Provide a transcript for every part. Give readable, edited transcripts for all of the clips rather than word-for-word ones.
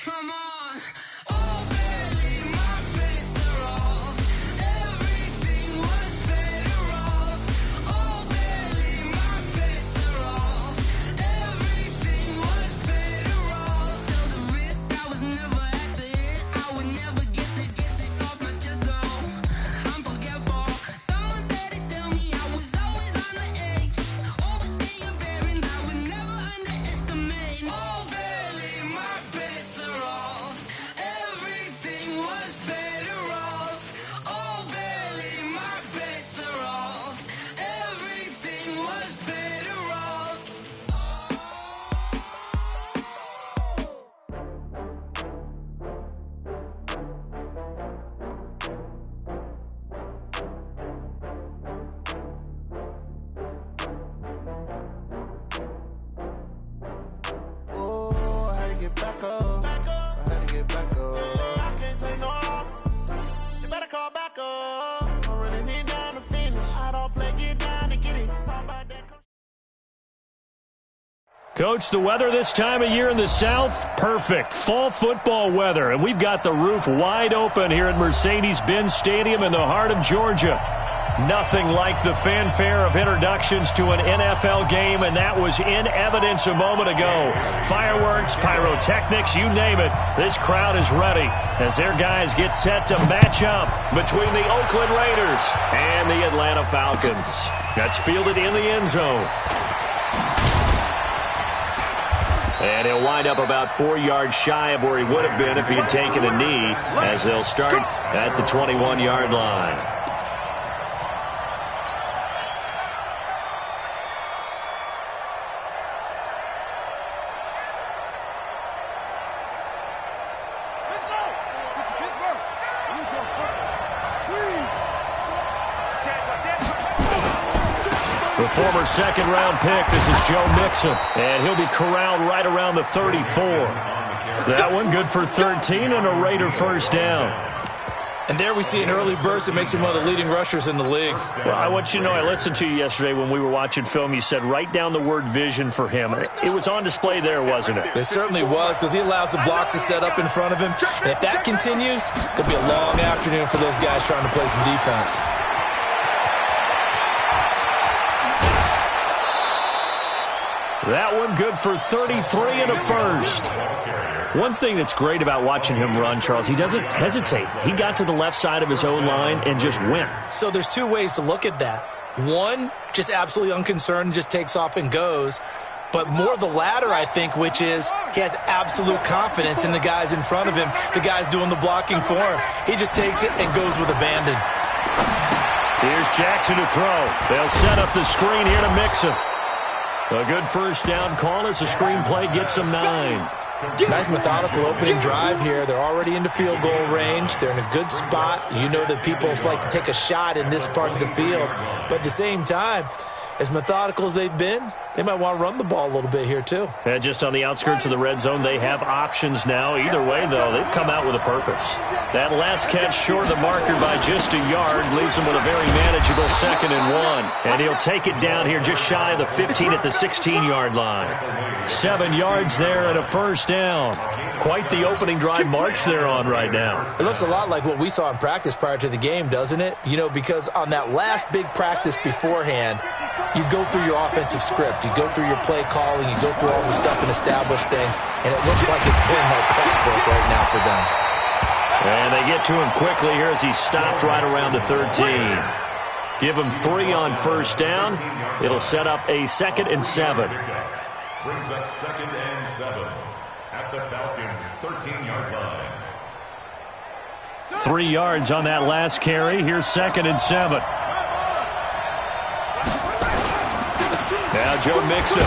Come on. Oh, barely, my bets are off. Everything was better off. Oh, barely, my bets are off. Everything was better off. Felt the risk, I was never at the end. I would never get this off my chest, though. I'm forgetful. Someone better tell me I was always on the edge. Overstay your bearings, I would never underestimate. Oh, barely, my bets are off. Everything was better off. Oh, barely, my bets are off. Everything was better off. Oh, I had to get back up. I had to get back up. I can't take no loss. You better call back up. I'm running it down to finish. I don't play, get down and get it. Talk about that. Coach, the weather this time of year in the South, perfect. Fall football weather, and we've got the roof wide open here at Mercedes-Benz Stadium in the heart of Georgia. Nothing like the fanfare of introductions to an NFL game, and that was in evidence a moment ago. Fireworks, pyrotechnics, you name it. This crowd is ready as their guys get set to match up between the Oakland Raiders and the Atlanta Falcons. That's fielded in the end zone. And he'll wind up about 4 yards shy of where he would have been if he had taken a knee, as they'll start at the 21-yard line. The former second-round pick, this is Joe Mixon, and he'll be corralled right around the 34. That one good for 13 and a Raider first down. And there we see an early burst that makes him one of the leading rushers in the league. Well, I want you to know, I listened to you yesterday when we were watching film. You said write down the word vision for him. It was on display there, wasn't it? It certainly was, because he allows the blocks to set up in front of him. And if that continues, it'll be a long afternoon for those guys trying to play some defense. That one good for 33 and a first. One thing that's great about watching him run, Charles, he doesn't hesitate. He got to the left side of his own line and just went. So there's two ways to look at that. One, just absolutely unconcerned, just takes off and goes. But more the latter, I think, which is he has absolute confidence in the guys in front of him, the guys doing the blocking for him. He just takes it and goes with abandon. Here's Jackson to throw. They'll set up the screen here to Mixon. A good first down call as the screen play gets them 9. Nice methodical opening drive here. They're already into field goal range. They're in a good spot. You know that people like to take a shot in this part of the field. But at the same time, as methodical as they've been, they might want to run the ball a little bit here too. And just on the outskirts of the red zone, they have options now. Either way, though, they've come out with a purpose. That last catch short of the marker by just a yard leaves him with a very manageable 2nd and 1. And he'll take it down here just shy of the 15 at the 16-yard line. 7 yards there and a first down. Quite the opening drive march they're on right now. It looks a lot like what we saw in practice prior to the game, doesn't it? You know, because on that last big practice beforehand, you go through your offensive script. You go through your play calling. You go through all the stuff and establish things. And it looks like it's going like clockwork right now for them. And they get to him quickly here as he stopped right around the 13. Give him 3 on first down. It'll set up a 2nd and 7. Brings up 2nd and 7 at the Falcons' 13-yard line. 3 yards on that last carry. Here's 2nd and 7. Now Joe Mixon.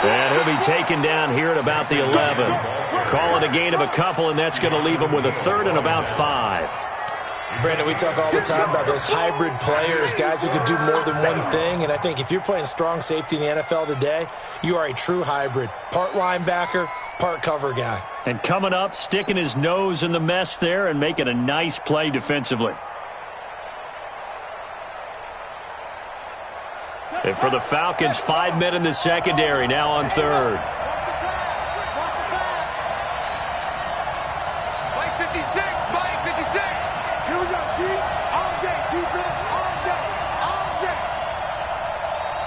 And he'll be taken down here at about the 11. Call it a gain of a couple, and that's going to leave him with a 3rd and about 5. Brandon, we talk all the time about those hybrid players, guys who can do more than one thing. And I think if you're playing strong safety in the NFL today, you are a true hybrid. Part linebacker, part cover guy. And coming up, sticking his nose in the mess there and making a nice play defensively. And for the Falcons, 5 men in the secondary, now on 3rd. Mike, 56. Here we go, deep, all day, defense, all day, all day.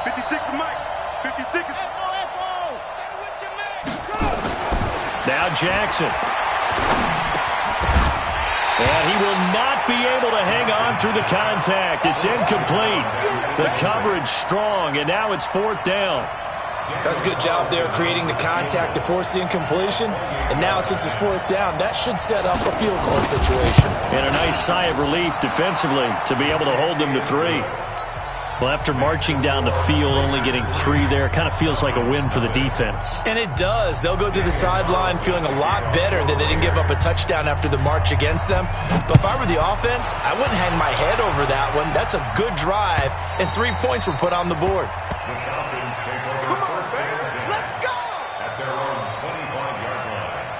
56 to Mike, 56 is... Echo. Now Jackson. And he will not be able to hang on through the contact. It's incomplete. The coverage strong, and now it's 4th down. That's a good job there creating the contact to force the incompletion. And now since it's 4th down, that should set up a field goal situation. And a nice sigh of relief defensively to be able to hold them to 3. Well, after marching down the field, only getting 3 there, kind of feels like a win for the defense. And it does. They'll go to the sideline feeling a lot better that they didn't give up a touchdown after the march against them. But if I were the offense, I wouldn't hang my head over that one. That's a good drive, and 3 points were put on the board. The Falcons take over first and 10 Let's go! at their own 25-yard line.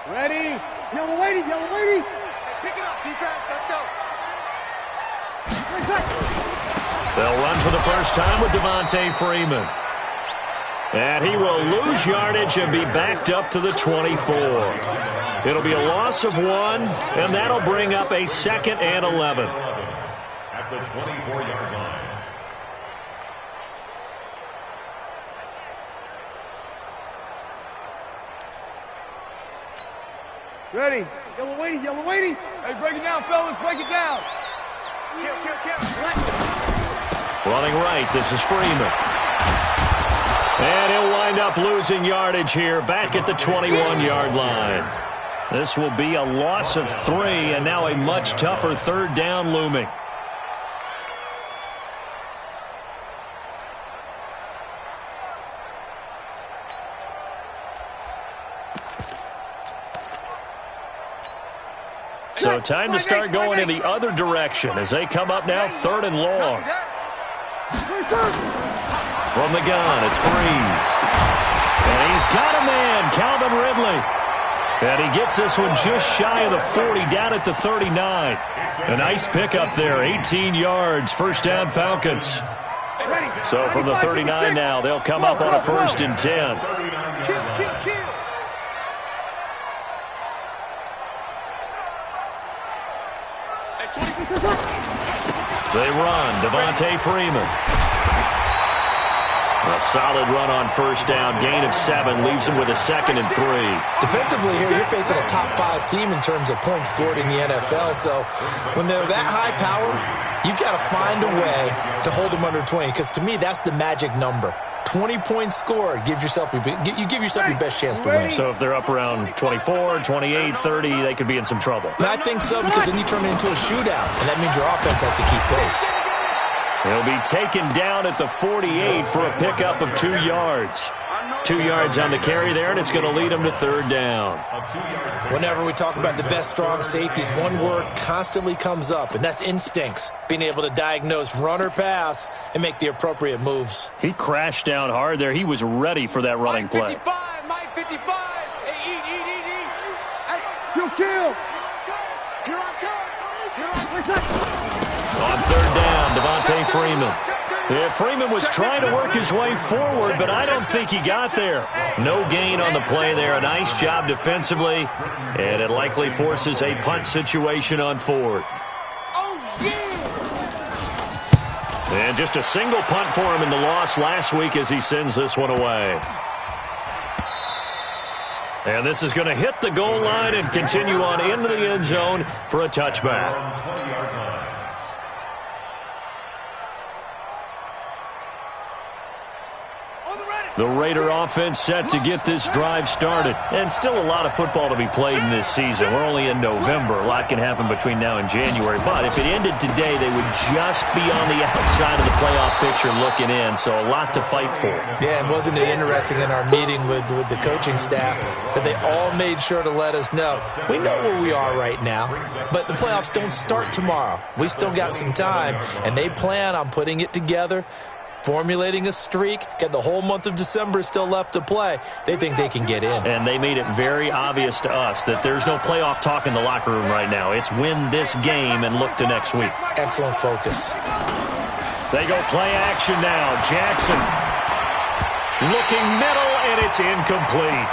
Ready? Yellow waiting, yellow waiting. Hey, pick it up, defense. Let's go. They'll run for the first time with Devontae Freeman. And he will lose yardage and be backed up to the 24. It'll be a loss of 1, and that'll bring up a 2nd and 11. At the 24-yard line. Ready? Yellow waiting, yellow waiting. Hey, break it down, fellas. Break it down. Kill. Running right, this is Freeman. And he'll wind up losing yardage here back at the 21-yard line. This will be a loss of 3, and now a much tougher 3rd down looming. So time to start going in the other direction as they come up now 3rd and long. From the gun, it's Breeze. And he's got a man, Calvin Ridley. And he gets this one just shy of the 40, down at the 39. A nice pickup there, 18 yards, 1st down Falcons. So from the 39 now, they'll come up on a 1st and 10. Kill. They run, Devontae Freeman. A solid run on 1st down, gain of 7, leaves him with a 2nd and 3. Defensively here, you're facing a top 5 team in terms of points scored in the NFL. So when they're that high powered, you've got to find a way to hold them under 20, because to me, that's the magic number. 20 points scored, you give yourself your best chance to win. So if they're up around 24, 28, 30, they could be in some trouble. And I think so, because then you turn it into a shootout, and that means your offense has to keep pace. He'll be taken down at the 48 for a pickup of 2 yards. 2 yards on the carry there, and it's going to lead him to 3rd down. Whenever we talk about the best strong safeties, one word constantly comes up, and that's instincts. Being able to diagnose run or pass and make the appropriate moves. He crashed down hard there. He was ready for that running play. Mike 55. Hey, eat. Hey, kill. Here I come. On 3rd down, Devontae Freeman. Yeah, Freeman was trying to work his way forward, but I don't think he got there. No gain on the play there. A nice job defensively, and it likely forces a punt situation on 4th. Oh, yeah. And just a single punt for him in the loss last week as he sends this one away. And this is going to hit the goal line and continue on into the end zone for a touchback. The Raider offense set to get this drive started. And still a lot of football to be played in this season. We're only in November. A lot can happen between now and January. But if it ended today, they would just be on the outside of the playoff picture looking in. So a lot to fight for. Yeah, and wasn't it interesting in our meeting with the coaching staff that they all made sure to let us know. We know where we are right now, but the playoffs don't start tomorrow. We still got some time, and they plan on putting it together formulating a streak, get the whole month of December still left to play. They think they can get in. And they made it very obvious to us that there's no playoff talk in the locker room right now. It's win this game and look to next week. Excellent focus. They go play action now. Jackson looking middle, and it's incomplete.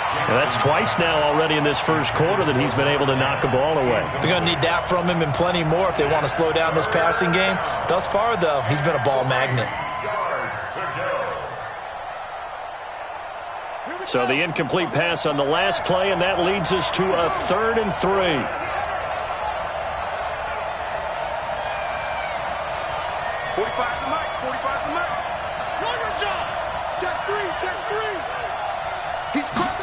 And that's twice now already in this first quarter that he's been able to knock a ball away. They're going to need that from him and plenty more if they want to slow down this passing game. Thus far, though, he's been a ball magnet. So the incomplete pass on the last play, and that leads us to a 3rd and 3. 45 to Mike. 45 to Mike. Runner job. Check 3. Check 3. He's crossing.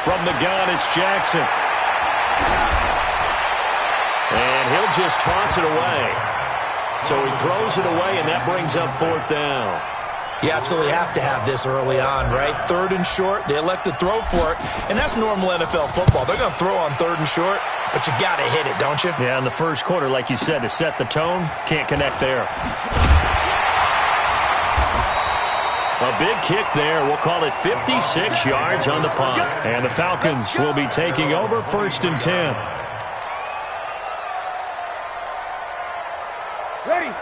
From the gun, it's Jackson. And he'll just toss it away. So he throws it away, and that brings up 4th down. You absolutely have to have this early on, right? 3rd and short, they elect to throw for it, and that's normal NFL football. They're going to throw on 3rd and short, but you got to hit it, don't you? Yeah, in the first quarter, like you said, to set the tone, can't connect there. A big kick there. We'll call it 56 yards on the punt. And the Falcons will be taking over 1st and 10.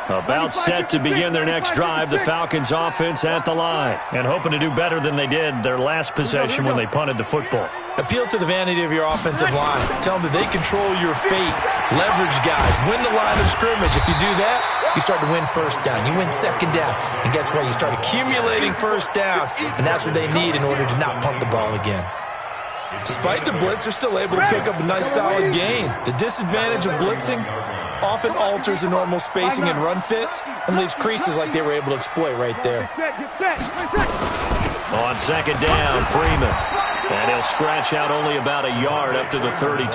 About set to begin their next drive. The Falcons offense at the line. And hoping to do better than they did their last possession when they punted the football. Appeal to the vanity of your offensive line. Tell them that they control your fate. Leverage guys. Win the line of scrimmage. If you do that, you start to win 1st down. You win 2nd down. And guess what? You start accumulating 1st downs. And that's what they need in order to not punt the ball again. Despite the blitz, they're still able to pick up a nice solid gain. The disadvantage of blitzing often alters the normal spacing and run fits and leaves creases like they were able to exploit right there. On 2nd down, Freeman. And he'll scratch out only about a yard up to the 32. The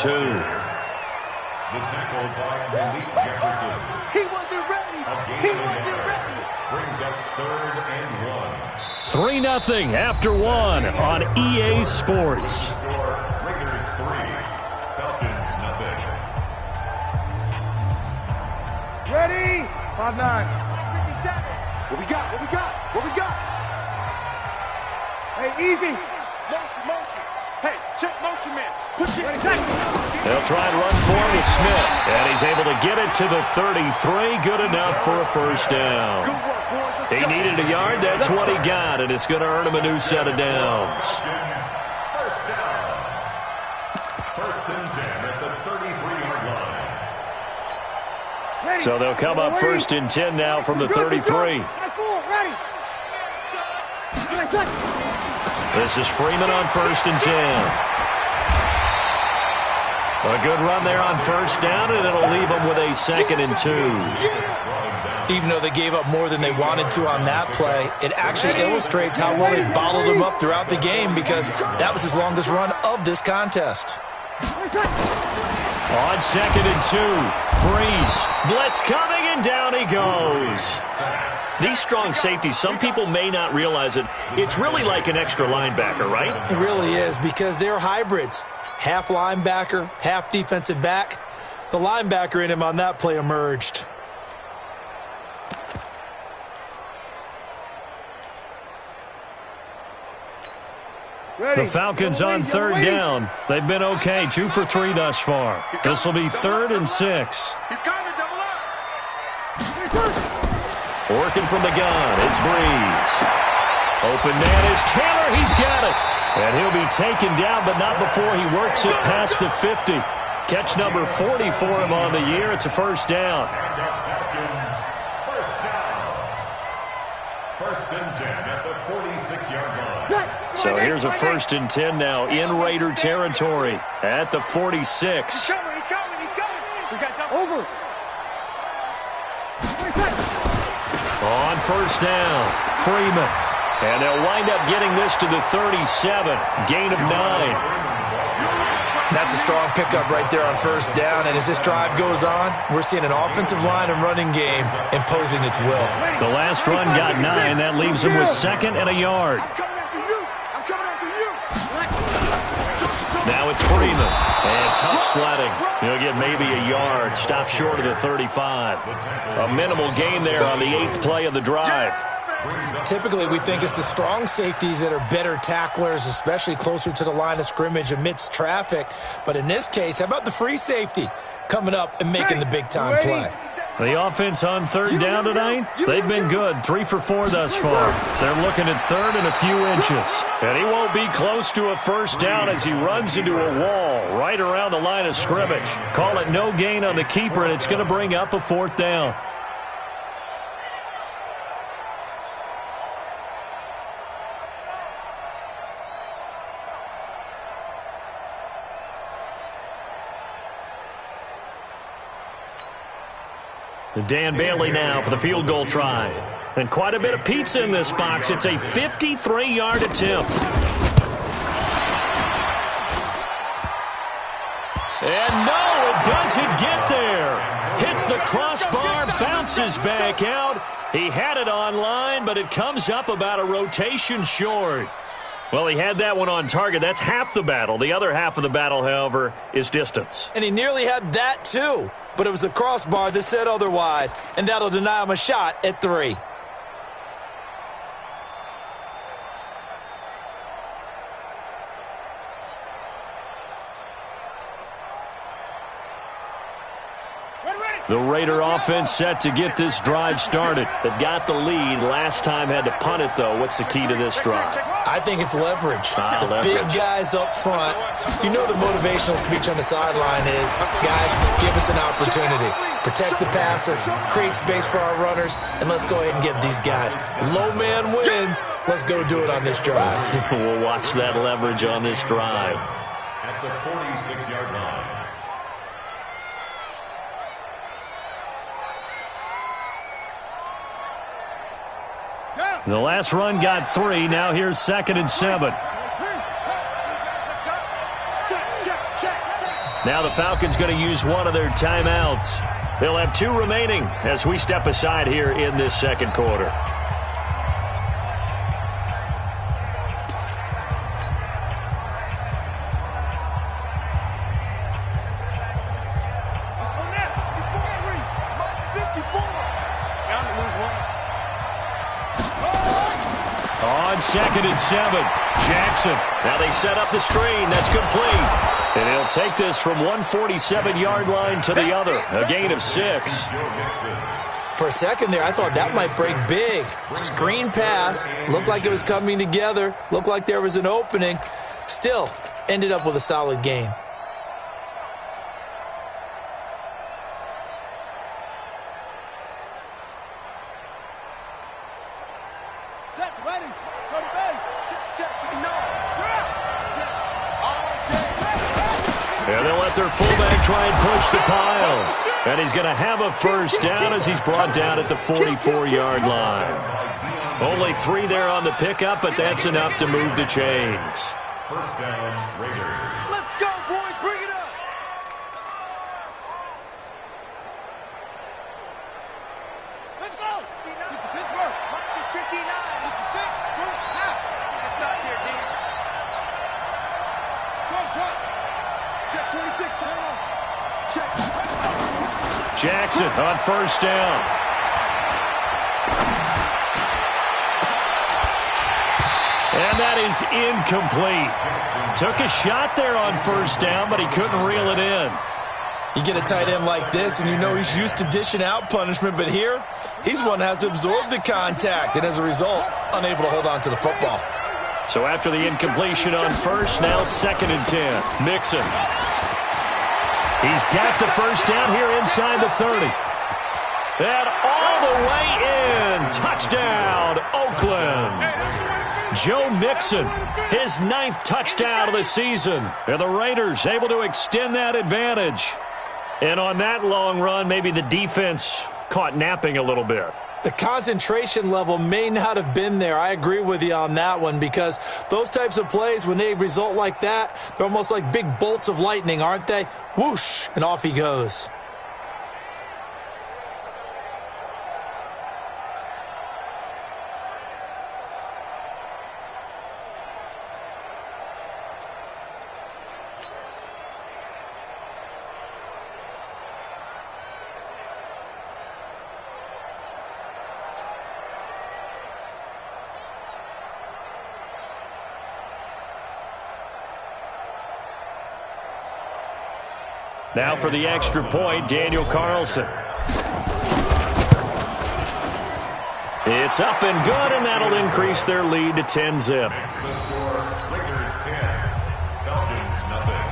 tackle by Malik Jefferson. He wasn't ready. He wasn't ready. Brings up 3rd and 1. 3-0 after 1 on EA Sports. Score, Raiders 3, Falcons 0. Ready? 5-9. 57. What we got? What we got? What we got? Hey, easy. Motion, motion. Hey, check motion, man. Put your They'll try and run for it with Smith. And he's able to get it to the 33. Good enough for a 1st down. Good work, boys. Let's He go. needed a yard. That's what he got. And it's going to earn him a new set of downs. First down. 1st and 10 at the 33-yard line. So they'll come up 1st and 10 now from the 33. This is Freeman on 1st and 10. A good run there on 1st down, and it'll leave them with a 2nd and 2. Even though they gave up more than they wanted to on that play, it actually illustrates how well they bottled them up throughout the game because that was his longest run of this contest. On 2nd and 2, Breeze. Blitz coming, and down he goes. These strong safeties, some people may not realize it. It's really like an extra linebacker, right? It really is because they're hybrids. Half linebacker, half defensive back. The linebacker in him on that play emerged. The Falcons on 3rd down. They've been okay, 2 for 3 thus far. This will be 3rd and 6. He's got to double up. Working from the gun, it's Breeze. Open man is Taylor, he's got it. And he'll be taken down, but not before he works it past the 50. Catch number 40 for him on the year. It's a 1st down. Falcons, 1st down. 1st and 10 at the 46-yard line. So here's a 1st and 10 now in Raider territory at the 46. He's coming. We got jump over. On 1st down, Freeman. And they'll wind up getting this to the 37. Gain of 9. That's a strong pickup right there on 1st down. And as this drive goes on, we're seeing an offensive line and running game imposing its will. The last run got 9. That leaves them with 2nd and a yard. I'm coming after you. Now Now it's Freeman. And tough sledding. He'll get maybe a yard. Stop short of the 35. A minimal gain there on the 8th play of the drive. Typically, we think it's the strong safeties that are better tacklers, especially closer to the line of scrimmage amidst traffic. But in this case, how about the free safety coming up and making the big-time play? The offense on 3rd down tonight, they've been good. 3 for 4 thus far. They're looking at 3rd and a few inches. And he won't be close to a first down as he runs into a wall right around the line of scrimmage. Call it no gain on the keeper, and it's going to bring up a 4th down. Dan Bailey now for the field goal try. And quite a bit of pizza in this box. It's a 53-yard attempt. And no, it doesn't get there. Hits the crossbar, bounces back out. He had it on line, but it comes up about a rotation short. Well, he had that one on target. That's half the battle. The other half of the battle, however, is distance. And he nearly had that, too. But it was the crossbar that said otherwise, and that'll deny him a shot at 3. The Raider offense set to get this drive started. They've got the lead. Last time had to punt it, though. What's the key to this drive? I think it's leverage. The big guys up front. You know the motivational speech on the sideline is, guys, give us an opportunity. Protect the passer, create space for our runners, and let's go ahead and get these guys. Low man wins. Let's go do it on this drive. We'll watch that leverage on this drive. At the 46-yard line. The last run got 3. Now here's 2nd and 7. Now the Falcons going to use one of their timeouts. They'll have 2 remaining as we step aside here in this 2nd quarter. On 2nd and 7, Jackson. Now they set up the screen. That's complete. And he'll take this from 147-yard line to the other. A gain of 6. For a second there, I thought that might break big. Screen pass. Looked like it was coming together. Looked like there was an opening. Still, ended up with a solid gain. And they'll let their fullback try and push the pile. And he's going to have a first down as he's brought down at the 44-yard line. Only 3 there on the pickup, but that's enough to move the chains. First down, Raiders. Let's go, boys. Bring it up. Let's go. Pittsburgh. It's 59. 66. Now. Let's stop here, D. Trump. Check 26. Check. Jackson on first down. And that is incomplete. Took a shot there on first down, but he couldn't reel it in. You get a tight end like this, and you know he's used to dishing out punishment, but here, he's one that has to absorb the contact, and as a result, unable to hold on to the football. So after the incompletion on first, now 2nd and 10. Mixon. He's got the first down here inside the 30. And all the way in. Touchdown, Oakland. Joe Mixon, his 9th touchdown of the season. And the Raiders able to extend that advantage. And on that long run, maybe the defense caught napping a little bit. The concentration level may not have been there. I agree with you on that one because those types of plays, when they result like that, they're almost like big bolts of lightning, aren't they? Whoosh, and off he goes. Now for the extra point, Daniel Carlson. It's up and good, and that'll increase their lead to 10-zip. The score, Lakers 10, Falcons nothing.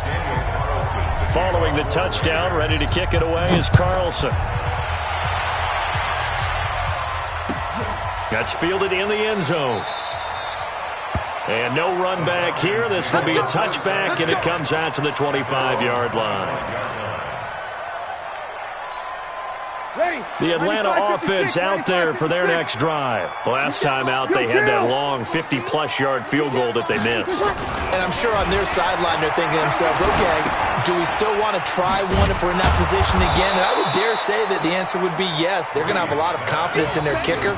Daniel Carlson. Following the touchdown, ready to kick it away is Carlson. That's fielded in the end zone. And no run back here. This will be a touchback, and it comes out to the 25-yard line. The Atlanta offense out there for their next drive. Last time out, they had that long 50-plus yard field goal that they missed. And I'm sure on their sideline they're thinking to themselves, okay, do we still want to try one if we're in that position again? And I would dare say that the answer would be yes. They're going to have a lot of confidence in their kicker.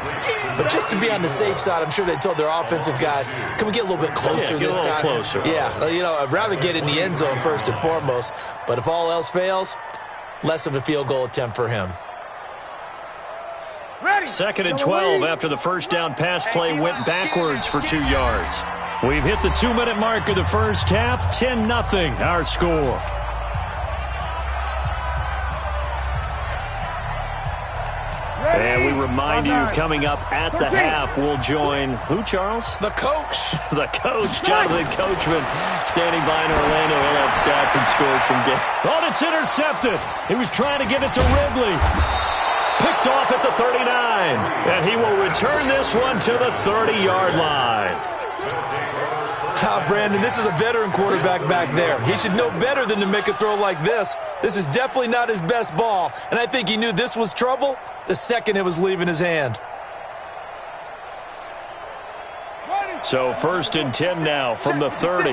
But just to be on the safe side, I'm sure they told their offensive guys, can we get a little bit closer this time? Closer. Yeah, I'd rather get in the end zone first and foremost. But if all else fails, less of a field goal attempt for him. 2nd and 12 after the first down pass play went backwards for 2 yards. We've hit the 2-minute mark of the first half. 10-0 our score. And we remind you, coming up at the half, we'll join who, Charles? The coach. The coach, Jonathan Coachman, standing by in Orlando. He'll have stats and scores from game. Oh, it's intercepted. He was trying to give it to Ridley. Picked off at the 39. And he will return this one to the 30-yard line. Brandon, this is a veteran quarterback back there. He should know better than to make a throw like this. This is definitely not his best ball. And I think he knew this was trouble the second it was leaving his hand. So 1st and 10 now from the 30.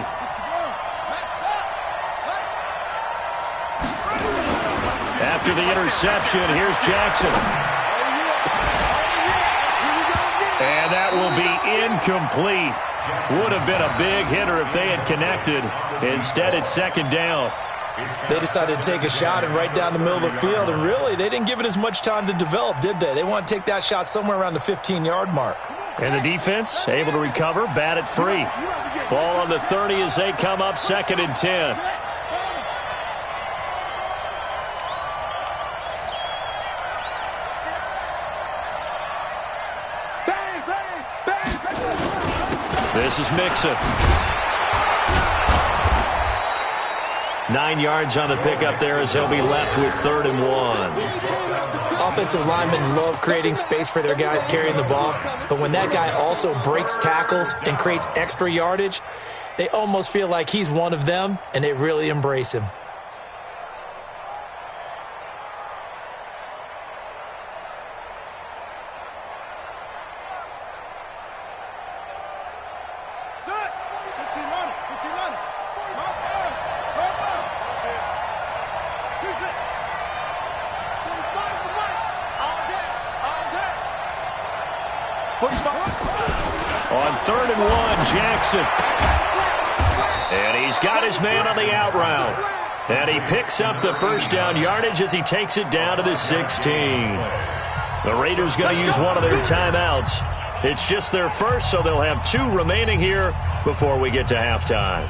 After the interception, here's Jackson. And that will be incomplete. Would have been a big hitter if they had connected. Instead, it's 2nd down. They decided to take a shot and right down the middle of the field, and really, they didn't give it as much time to develop, did they? They want to take that shot somewhere around the 15-yard mark. And the defense able to recover, bat it free. Ball on the 30 as they come up, 2nd and 10. This is Mixon. 9 yards on the pickup there as they'll be left with 3rd and 1. Offensive linemen love creating space for their guys carrying the ball, but when that guy also breaks tackles and creates extra yardage, they almost feel like he's one of them, and they really embrace him. On 3rd and 1, Jackson. And he's got his man on the out route. And he picks up the first down yardage as he takes it down to the 16. The Raiders going to use one of their timeouts. It's just their first, so they'll have 2 remaining here before we get to halftime.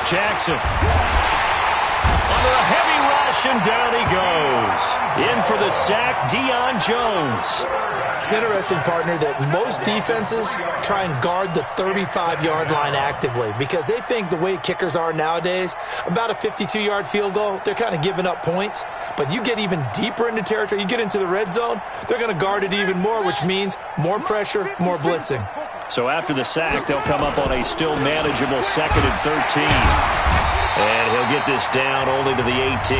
Jackson. Under a heavy rush, and down he goes. In for the sack, Deion Jones. It's interesting, partner, that most defenses try and guard the 35-yard line actively because they think the way kickers are nowadays, about a 52-yard field goal, they're kind of giving up points. But you get even deeper into territory, you get into the red zone, they're going to guard it even more, which means more pressure, more blitzing. So after the sack, they'll come up on a still manageable 2nd and 13. And he'll get this down only to the 18.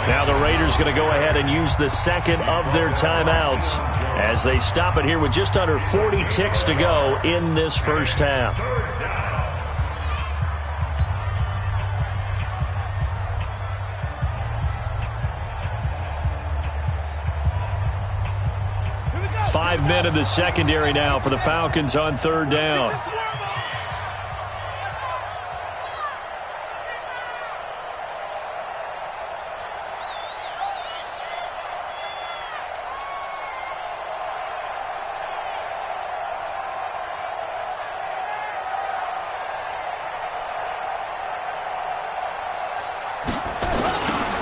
Now the Raiders going to go ahead and use the second of their timeouts as they stop it here with just under 40 ticks to go in this first half. 5 men in the secondary now for the Falcons on third down.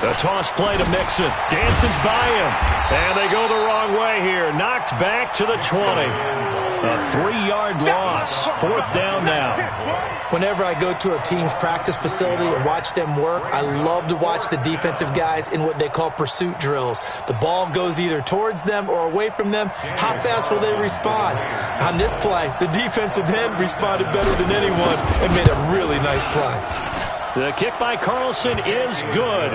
The toss play to Mixon. Dances by him. And they go the wrong way here. Knocked back to the 20. A 3-yard loss. Fourth down now. Whenever I go to a team's practice facility and watch them work, I love to watch the defensive guys in what they call pursuit drills. The ball goes either towards them or away from them. How fast will they respond? On this play, the defensive end responded better than anyone and made a really nice play. The kick by Carlson is good.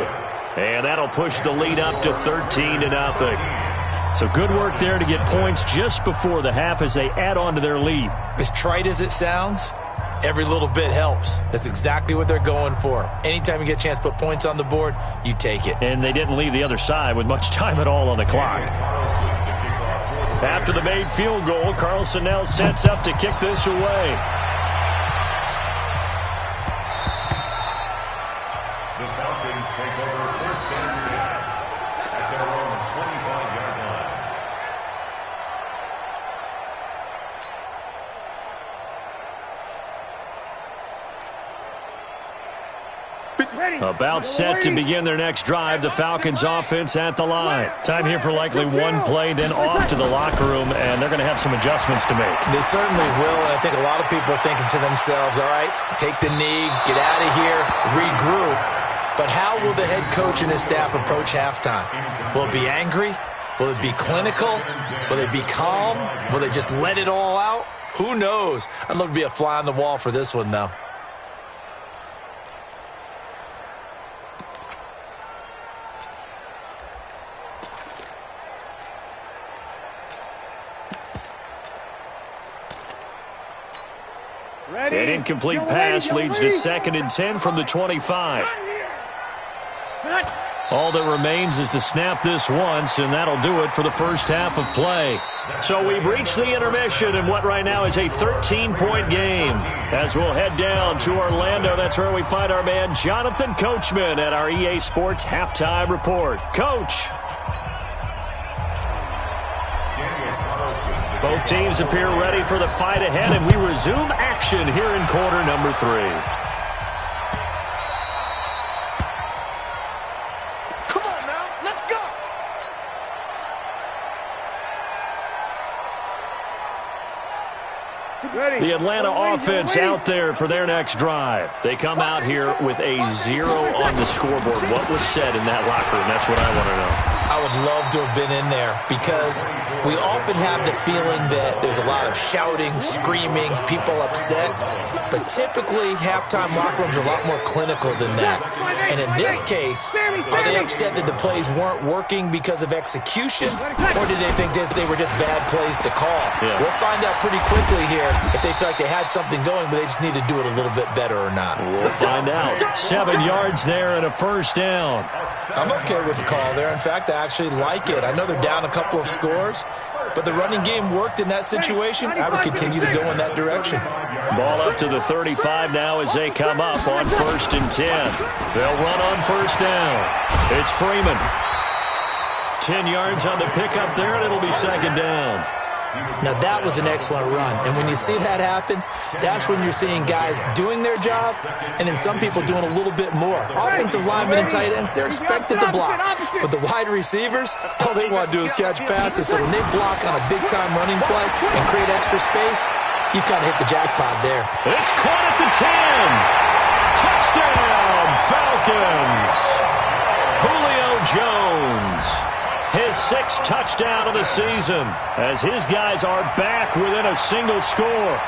And that'll push the lead up to 13-0. So good work there to get points just before the half as they add on to their lead. As trite as it sounds, every little bit helps. That's exactly what they're going for. Anytime you get a chance to put points on the board, you take it. And they didn't leave the other side with much time at all on the clock. After the made field goal, Carlson now sets up to kick this away. The Falcons take over first and 10 at their own 25-yard line. About set to begin their next drive, the Falcons offense at the line. Time here for likely one play, then off to the locker room, and they're going to have some adjustments to make. They certainly will, and I think a lot of people are thinking to themselves, all right, take the knee, get out of here, regroup. But how will the head coach and his staff approach halftime? Will it be angry? Will it be clinical? Will it be calm? Will they just let it all out? Who knows? I'd love to be a fly on the wall for this one, though. An incomplete pass leads to 2nd and 10 from the 25. All that remains is to snap this once, and that'll do it for the first half of play. So we've reached the intermission in what right now is a 13-point game. As we'll head down to Orlando, that's where we find our man Jonathan Coachman at our EA Sports Halftime Report. Coach. Both teams appear ready for the fight ahead, and we resume action here in quarter number 3. The Atlanta offense out there for their next drive. They come out here with a 0 on the scoreboard. What was said in that locker room? That's what I want to know. I would love to have been in there because we often have the feeling that there's a lot of shouting, screaming, people upset. But typically, halftime locker rooms are a lot more clinical than that. And in this case, are they upset that the plays weren't working because of execution? Or did they think they were just bad plays to call? Yeah. We'll find out pretty quickly here if they feel like they had something going, but they just need to do it a little bit better or not. We'll find out. 7 yards there and a first down. I'm okay with the call there. In fact, I actually like it. I know they're down a couple of scores, but the running game worked in that situation. I would continue to go in that direction. Ball up to the 35 now as they come up on 1st and 10. They'll run on first down. It's Freeman. 10 yards on the pickup there, and it'll be 2nd down. Now, that was an excellent run. And when you see that happen, that's when you're seeing guys doing their job and then some people doing a little bit more. Offensive linemen and tight ends, they're expected to block. But the wide receivers, all they want to do is catch passes. So when they block on a big-time running play and create extra space, you've kind of hit the jackpot there. It's caught at the 10. Touchdown, Falcons. Julio Jones. His 6th touchdown of the season as his guys are back within a single score.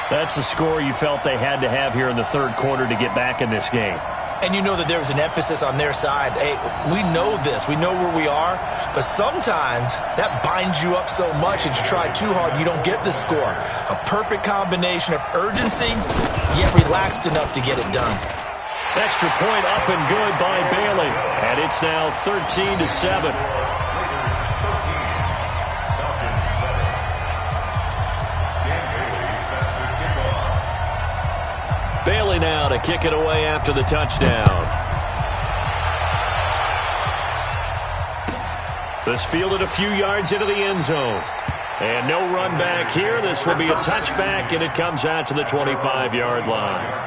That's a score you felt they had to have here in the 3rd quarter to get back in this game. And you know that there was an emphasis on their side. Hey, we know this. We know where we are. But sometimes that binds you up so much that you try too hard, you don't get the score. A perfect combination of urgency, yet relaxed enough to get it done. Extra point up and good by Bailey. And it's now 13-7. Bailey now to kick it away after the touchdown. This fielded a few yards into the end zone. And no run back here. This will be a touchback, and it comes out to the 25-yard line.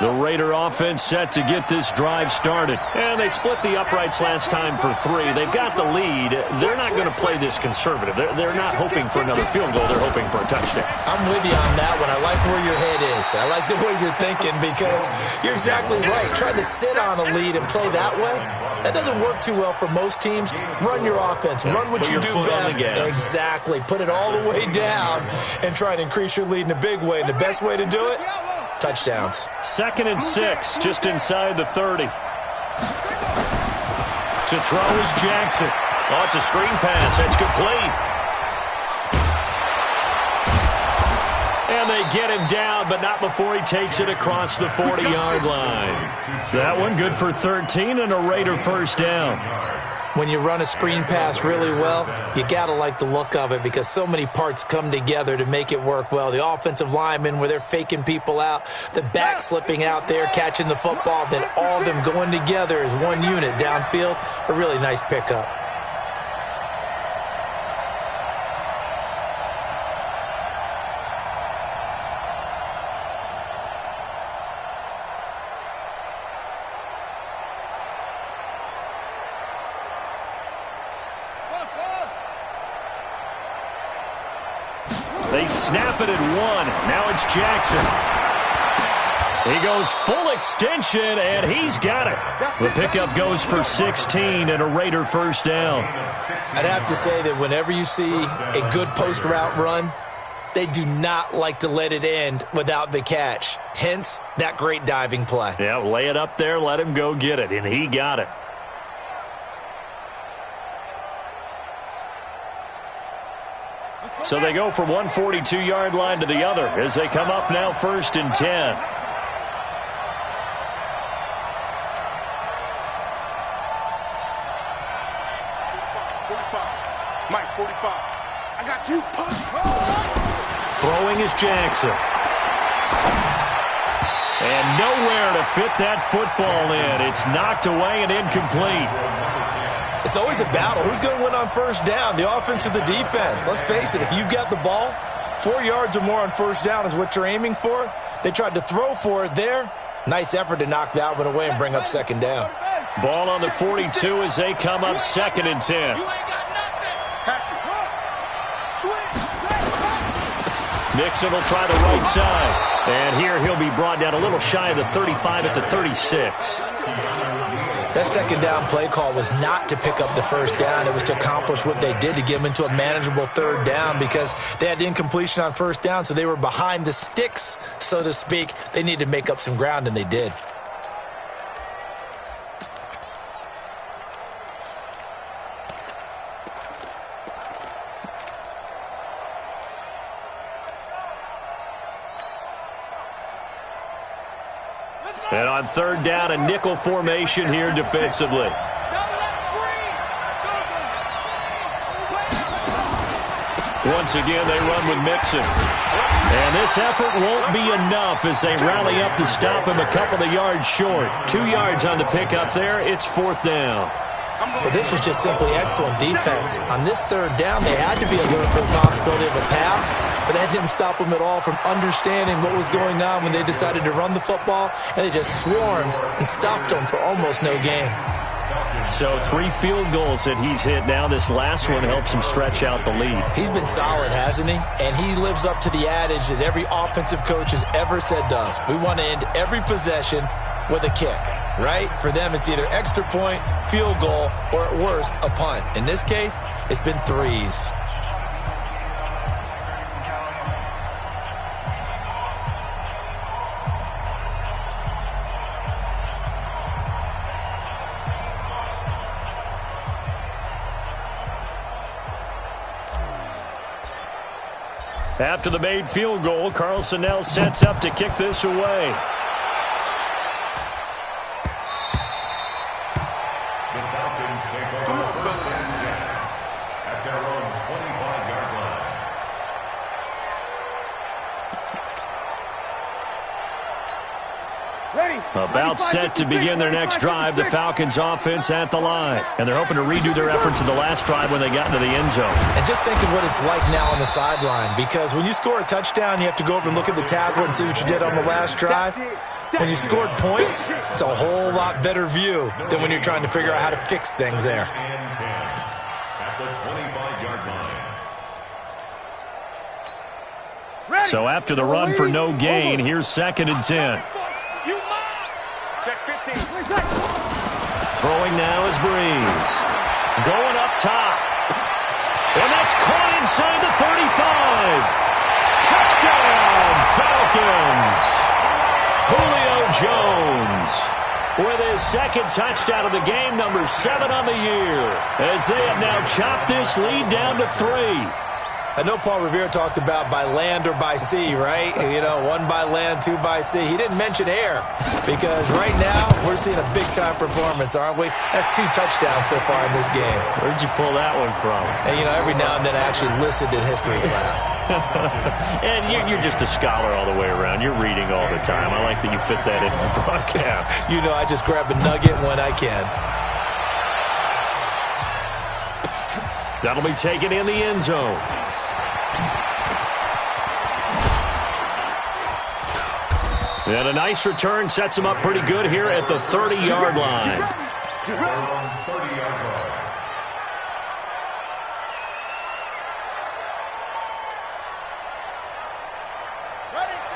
The Raider offense set to get this drive started. And they split the uprights last time for 3. They've got the lead. They're not going to play this conservative. They're not hoping for another field goal. They're hoping for a touchdown. I'm with you on that one. I like where your head is. I like the way you're thinking because you're exactly right. Trying to sit on a lead and play that way, that doesn't work too well for most teams. Run your offense. Run what you do best. Exactly. Put it all the way down and try to increase your lead in a big way. And the best way to do it? Touchdowns. 2nd and 6, just inside the 30. To throw is Jackson. Oh, it's a screen pass. That's complete. And they get him down, but not before he takes it across the 40-yard line. That one good for 13 and a Raider first down. When you run a screen pass really well, you got to like the look of it because so many parts come together to make it work well. The offensive linemen where they're faking people out, the back slipping out there, catching the football, then all of them going together as one unit downfield. A really nice pickup. They snap it at 1. Now it's Jackson. He goes full extension, and he's got it. The pickup goes for 16 and a Raider first down. I'd have to say that whenever you see a good post route run, they do not like to let it end without the catch. Hence, that great diving play. Yeah, lay it up there, let him go get it, and he got it. So they go from one 42-yard line to the other as they come up now 1st and 10. Mike, 45. I got you. Throwing is Jackson. And nowhere to fit that football in. It's knocked away and incomplete. It's always a battle. Who's going to win on first down, the offense or the defense? Let's face it, if you've got the ball, 4 yards or more on first down is what you're aiming for. They tried to throw for it there. Nice effort to knock that one away and bring up 2nd down. Ball on the 42 as they come up 2nd and 10. Nixon will try the right side. And here he'll be brought down a little shy of the 35 at the 36. That 2nd down play call was not to pick up the first down. It was to accomplish what they did to get them into a manageable 3rd down because they had incompletion on first down, so they were behind the sticks, so to speak. They needed to make up some ground, and they did. And on 3rd down, a nickel formation here defensively. Once again, they run with Mixon. And this effort won't be enough as they rally up to stop him a couple of yards short. 2 yards on the pickup there. It's 4th down. Well, this was just simply excellent defense. On this 3rd down, they had to be alert for the possibility of a pass, but that didn't stop them at all from understanding what was going on when they decided to run the football, and they just swarmed and stopped them for almost no gain. So 3 field goals that he's hit now. This last one helps him stretch out the lead. He's been solid, hasn't he? And he lives up to the adage that every offensive coach has ever said to us. We want to end every possession with a kick, right? For them, it's either extra point, field goal, or at worst, a punt. In this case, it's been 3s. After the made field goal, Carlson now sets up to kick this away. The Falcons take over first and 10 at their own 25-yard line. About set to begin their next drive, the Falcons offense at the line. And they're hoping to redo their efforts in the last drive when they got into the end zone. And just think of what it's like now on the sideline, because when you score a touchdown, you have to go over and look at the tablet and see what you did on the last drive. When you scored points, it's a whole lot better view than when you're trying to figure out how to fix things there. And 10 at the 25-yard line. So after the run for no gain, here's 2nd and 10. Check 15. Throwing now is Breeze. Going up top. And that's caught inside the 35. Touchdown, Falcons. Julio Jones with his 2nd touchdown of the game, number 7 on the year, as they have now chopped this lead down to 3. I know Paul Revere talked about by land or by sea, right? You know, 1 by land, 2 by sea. He didn't mention air, because right now we're seeing a big-time performance, aren't we? That's 2 touchdowns so far in this game. Where'd you pull that one from? And, you know, every now and then I actually listened in history class. And you're just a scholar all the way around. You're reading all the time. I like that you fit that in the broadcast. You know, I just grab a nugget when I can. That'll be taken in the end zone. And a nice return sets him up pretty good here at the 30-yard line. 30-yard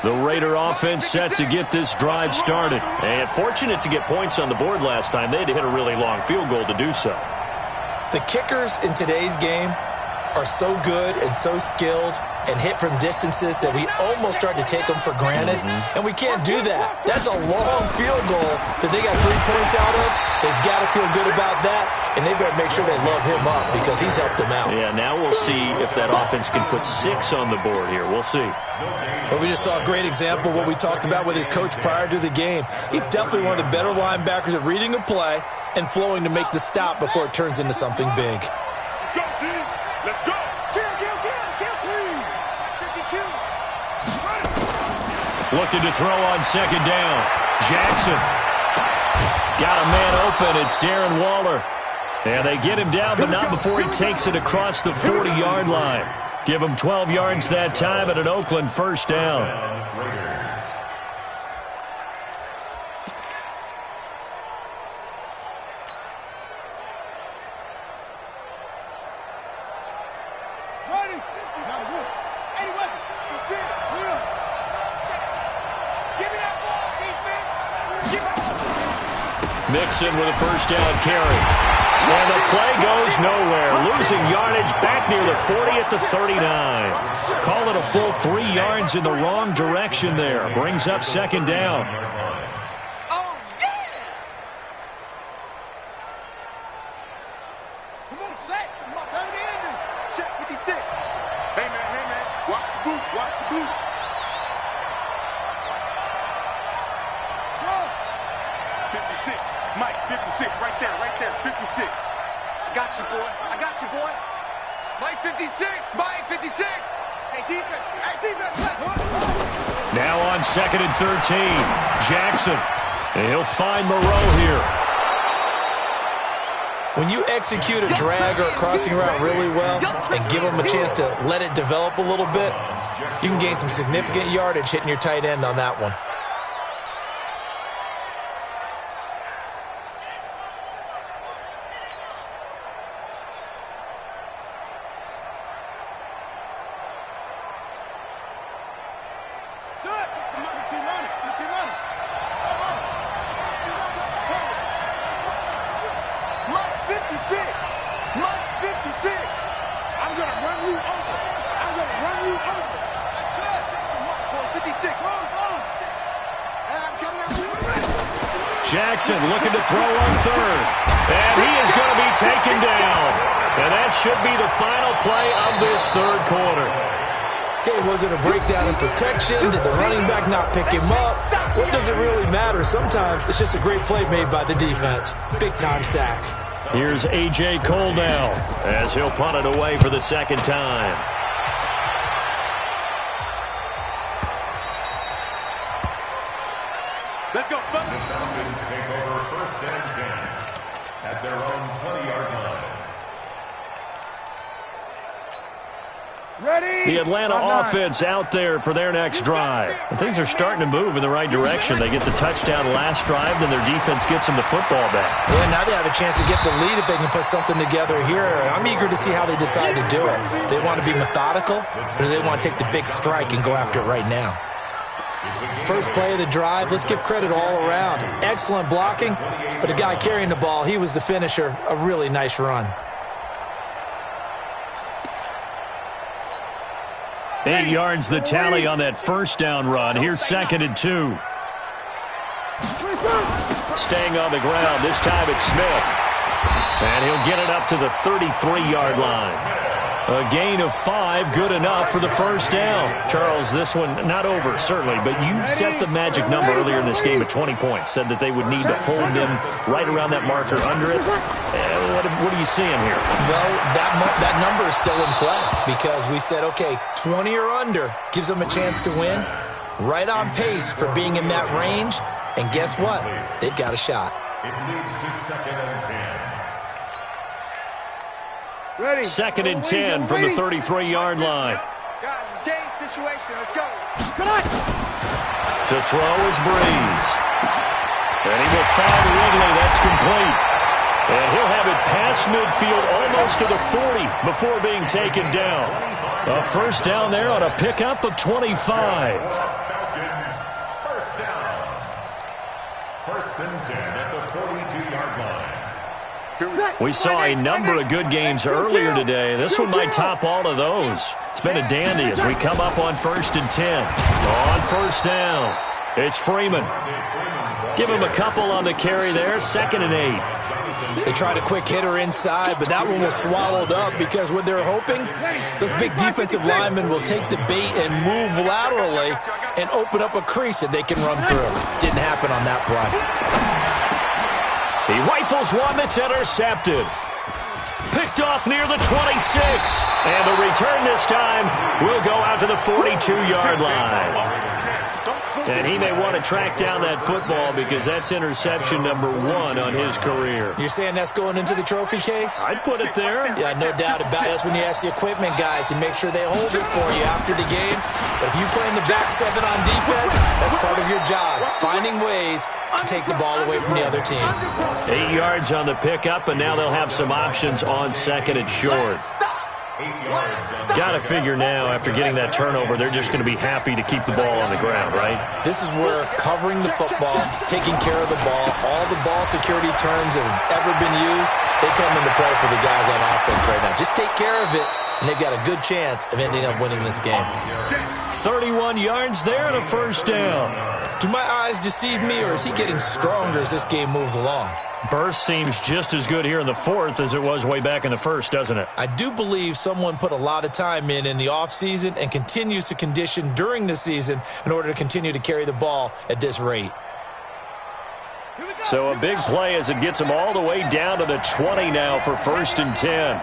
line. The Raider offense set to get this drive started. And fortunate to get points on the board last time. They had to hit a really long field goal to do so. The kickers in today's game are so good and so skilled and hit from distances that we almost start to take them for granted. And we can't do that. That's a long field goal that they got 3 points out of. They've got to feel good about that, and they better make sure they love him up because he's helped them out. Yeah, now we'll see if that offense can put 6 on the board here. We'll see. But we just saw a great example of what we talked about with his coach prior to the game. He's definitely one of the better linebackers at reading a play and flowing to make the stop before it turns into something big. Let's go, team. Let's go. Kill, kill, kill, kill, please. 52. Looking to throw on 2nd down. Jackson. Got a man open. It's Darren Waller. And they get him down, but not before he takes it across the 40-yard line. Give him 12 yards that time and an Oakland first down. Mixon with a first down carry. And the play goes nowhere. Losing yardage back near the 40 at the 39. Call it a full 3 yards in the wrong direction there. Brings up 2nd down. Oh, yeah. Come on, Shaq. Come on, turn it in. Check 56. Hey, man. Watch the boot. Watch the boot. 56. Mike, 56. Right there. 56. I got you, boy. Mike, 56. Mike, 56. Hey, defense. Now on 2nd and 13. Jackson. And he'll find Moreau here. When you execute a drag or a crossing route really well and give them a chance to let it develop a little bit, you can gain some significant yardage hitting your tight end on that one. Jackson looking to throw on 3rd. And he is going to be taken down. And that should be the final play of this 3rd quarter. Okay, was it a breakdown in protection? Did the running back not pick him up? What does it really matter? Sometimes it's just a great play made by the defense. Big-time sack. Here's A.J. Cole now as he'll punt it away for the second time. Let's go. The Falcons take over 1st and 10 at their own 20-yard line. Ready? The Atlanta offense out there for their next drive. And things are starting to move in the right direction. They get the touchdown last drive, then their defense gets them the football back. Yeah, now they have a chance to get the lead if they can put something together here. I'm eager to see how they decide to do it. Do they want to be methodical, or do they want to take the big strike and go after it right now? First play of the drive, let's give credit all around. Excellent blocking, but the guy carrying the ball, he was the finisher. A really nice run. 8 yards the tally on that first down run. Here's 2nd and 2. Staying on the ground. This time it's Smith. And he'll get it up to the 33-yard line. A gain of 5, good enough for the first down. Charles, this one not over, certainly, but you set the magic number earlier in this game at 20 points. Said that they would need to hold them right around that marker under it. What are you seeing here? Well, that number is still in play because we said, okay, 20 or under gives them a chance to win. Right on pace for being in that range. And guess what? They've got a shot. It moves to 2nd and 10. Ready. 2nd and 10 from the 33-yard line. Guys, it's game situation. Let's go. To throw is Breeze. And he will find Ridley. That's complete. And he'll have it past midfield almost to the 40 before being taken down. A first down there on a pickup of 25. Falcons, first down. 1st and 10 at the 42-yard line. We saw a number of good games earlier today. This one might top all of those. It's been a dandy as we come up on 1st and 10. On first down, it's Freeman. Give him a couple on the carry there. 2nd and 8. They tried a quick hitter inside, but that one was swallowed up because what they're hoping, those big defensive linemen will take the bait and move laterally and open up a crease that they can run through. Didn't happen on that play. He rifles one that's intercepted. Picked off near the 26. And the return this time will go out to the 42-yard line. And he may want to track down that football because that's interception number 1 on his career. You're saying that's going into the trophy case? I'd put it there. Yeah, no doubt about it. That's when you ask the equipment guys to make sure they hold it for you after the game. But if you play in the back 7 on defense, that's part of your job, finding ways to take the ball away from the other team. 8 yards on the pickup, and now they'll have some options on 2nd and short. Got to figure now, after getting that turnover, they're just going to be happy to keep the ball on the ground, right? This is where covering the football, taking care of the ball, all the ball security terms that have ever been used, they come into play for the guys on offense right now. Just take care of it, and they've got a good chance of ending up winning this game. 31 yards there and a first down. Do my eyes deceive me, or is he getting stronger as this game moves along? Burst seems just as good here in the 4th as it was way back in the 1st, doesn't it? I do believe someone put a lot of time in the offseason and continues to condition during the season in order to continue to carry the ball at this rate. So a big play as it gets them all the way down to the 20 now for 1st and 10.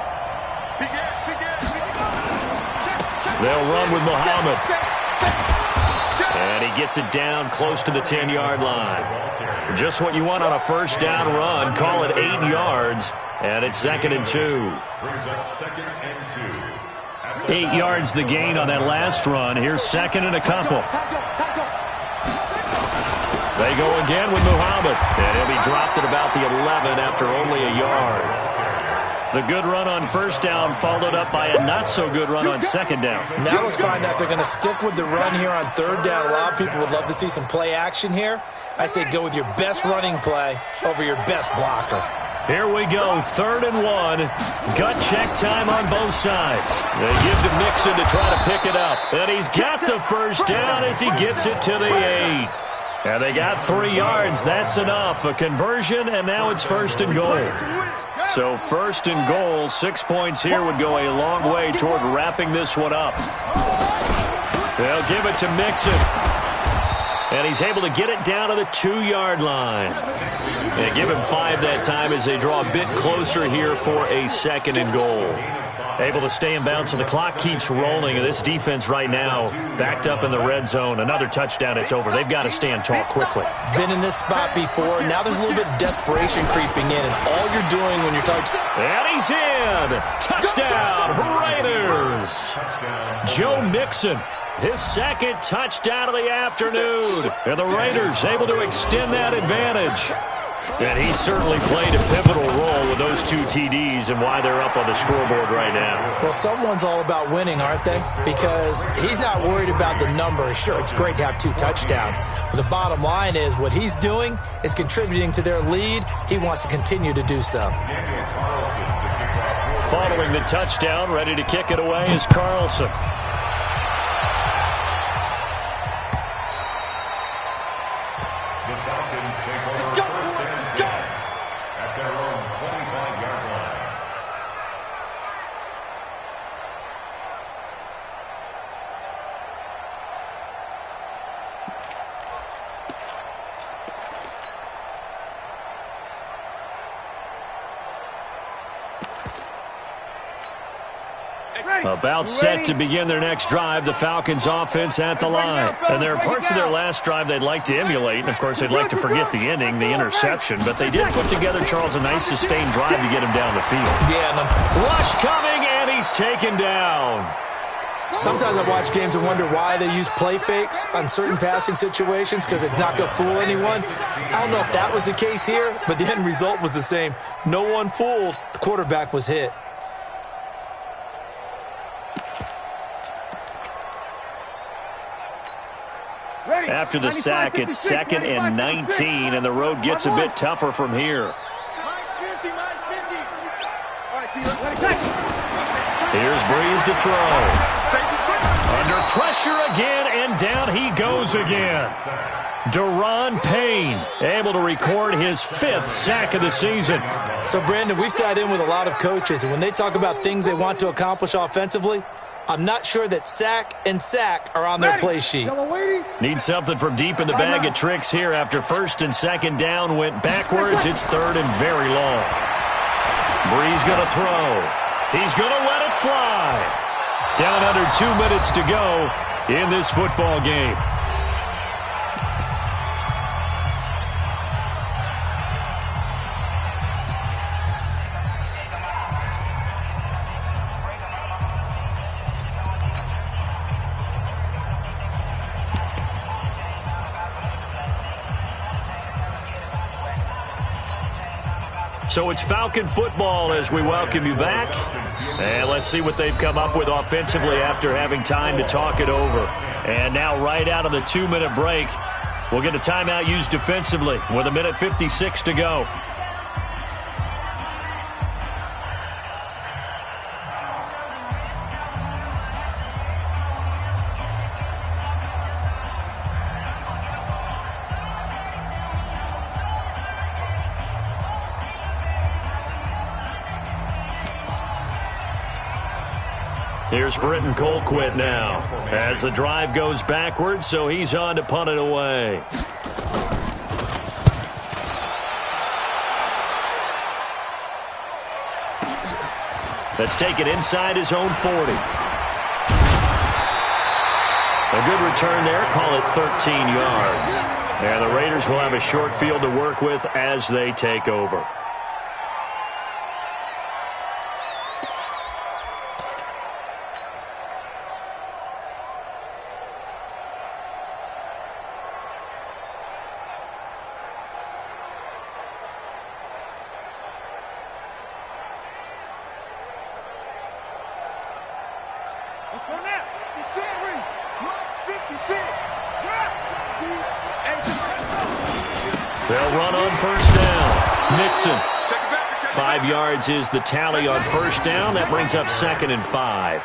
They'll run with Muhammad. And he gets it down close to the 10-yard line. Just what you want on a first down run. Call it 8 yards. And it's 2nd and 2. Brings up 2nd and 2. 8 yards the gain on that last run. Here's 2nd and a couple. They go again with Muhammad. And he'll be dropped at about the 11 after only a yard. The good run on first down followed up by a not-so-good run on 2nd down. Now let's find out if they're going to stick with the run here on 3rd down. A lot of people would love to see some play action here. I say go with your best running play over your best blocker. Here we go, 3rd and 1. Gut check time on both sides. They give to Mixon to try to pick it up. And he's got the first down as he gets it to the 8. And they got 3 yards. That's enough. A conversion, and now it's 1st and goal. So 1st and goal, 6 points here would go a long way toward wrapping this one up. They'll give it to Mixon. And he's able to get it down to the 2-yard line. And give him 5 that time as they draw a bit closer here for a 2nd and goal. Able to stay in bounds, so the clock keeps rolling. This defense right now backed up in the red zone. Another touchdown, it's over. They've got to stand tall quickly. Been in this spot before. Now there's a little bit of desperation creeping in, and all you're doing when you're talking... And he's in! Touchdown, Raiders! Joe Mixon, his 2nd touchdown of the afternoon. And the Raiders able to extend that advantage. And he certainly played a pivotal role with those 2 TDs and why they're up on the scoreboard right now. Well, someone's all about winning, aren't they? Because he's not worried about the number. Sure, it's great to have 2 touchdowns. But the bottom line is what he's doing is contributing to their lead. He wants to continue to do so. Following the touchdown, ready to kick it away is Carlson. About set to begin their next drive, the Falcons offense at the line. And there are parts of their last drive they'd like to emulate, and of course they'd like to forget the ending, the interception, but they did put together, Charles, a nice sustained drive to get him down the field. Yeah, rush coming, and he's taken down. Sometimes I watch games and wonder why they use play fakes on certain passing situations because it's not going to fool anyone. I don't know if that was the case here, but the end result was the same. No one fooled. The quarterback was hit. After the sack, it's 2nd and 19, and the road gets a bit tougher from here. Here's Breeze to throw. Under pressure again, and down he goes again. Daron Payne able to record his 5th sack of the season. So, Brandon, we sat in with a lot of coaches, and when they talk about things they want to accomplish offensively, I'm not sure that sack and sack are on their play sheet. Need something from deep in the bag of tricks here after 1st and 2nd down went backwards. It's 3rd and very long. Breeze going to throw. He's going to let it fly. Down under 2 minutes to go in this football game. So it's Falcon football as we welcome you back. And let's see what they've come up with offensively after having time to talk it over. And now right out of the 2-minute break, we'll get a timeout used defensively with 1:56 to go. Here's Britton Colquitt now as the drive goes backwards, so he's on to punt it away. Let's take it inside his own 40. A good return there, call it 13 yards. And the Raiders will have a short field to work with as they take over. They'll run on 1st down. Mixon. 5 yards is the tally on 1st down. That brings up 2nd and 5.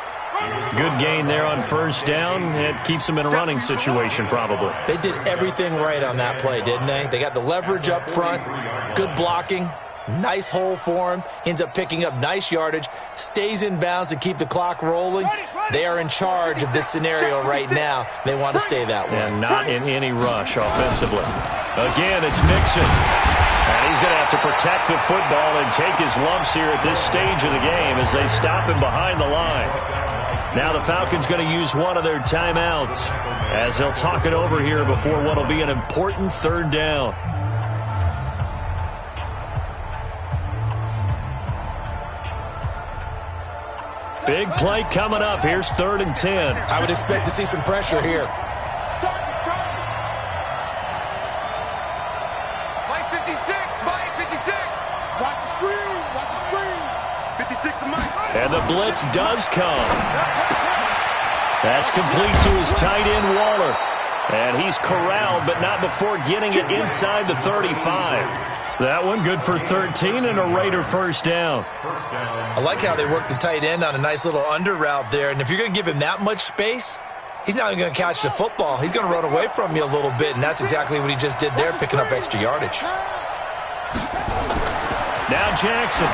Good gain there on 1st down. It keeps them in a running situation probably. They did everything right on that play, didn't they? They got the leverage up front, good blocking, Nice hole for him. Ends up picking up nice yardage. Stays in bounds to keep the clock rolling. They are in charge of this scenario right now. They want to stay that way. And not in any rush offensively. Again, it's Mixon. And he's going to have to protect the football and take his lumps here at this stage of the game as they stop him behind the line. Now the Falcons going to use one of their timeouts as they'll talk it over here before what will be an important third down. Big play coming up. Here's 3rd and 10. I would expect to see some pressure here. Mike 56, Mike 56. Watch the screen, watch the screen. 56 to Mike. And the blitz does come. That's complete to his tight end, Waller. And he's corralled, but not before getting it inside the 35. That one good for 13 and a Raider first down. I like how they work the tight end on a nice little under route there. And if you're going to give him that much space, he's not even going to catch the football. He's going to run away from you a little bit, and that's exactly what he just did there, picking up extra yardage. Now Jackson.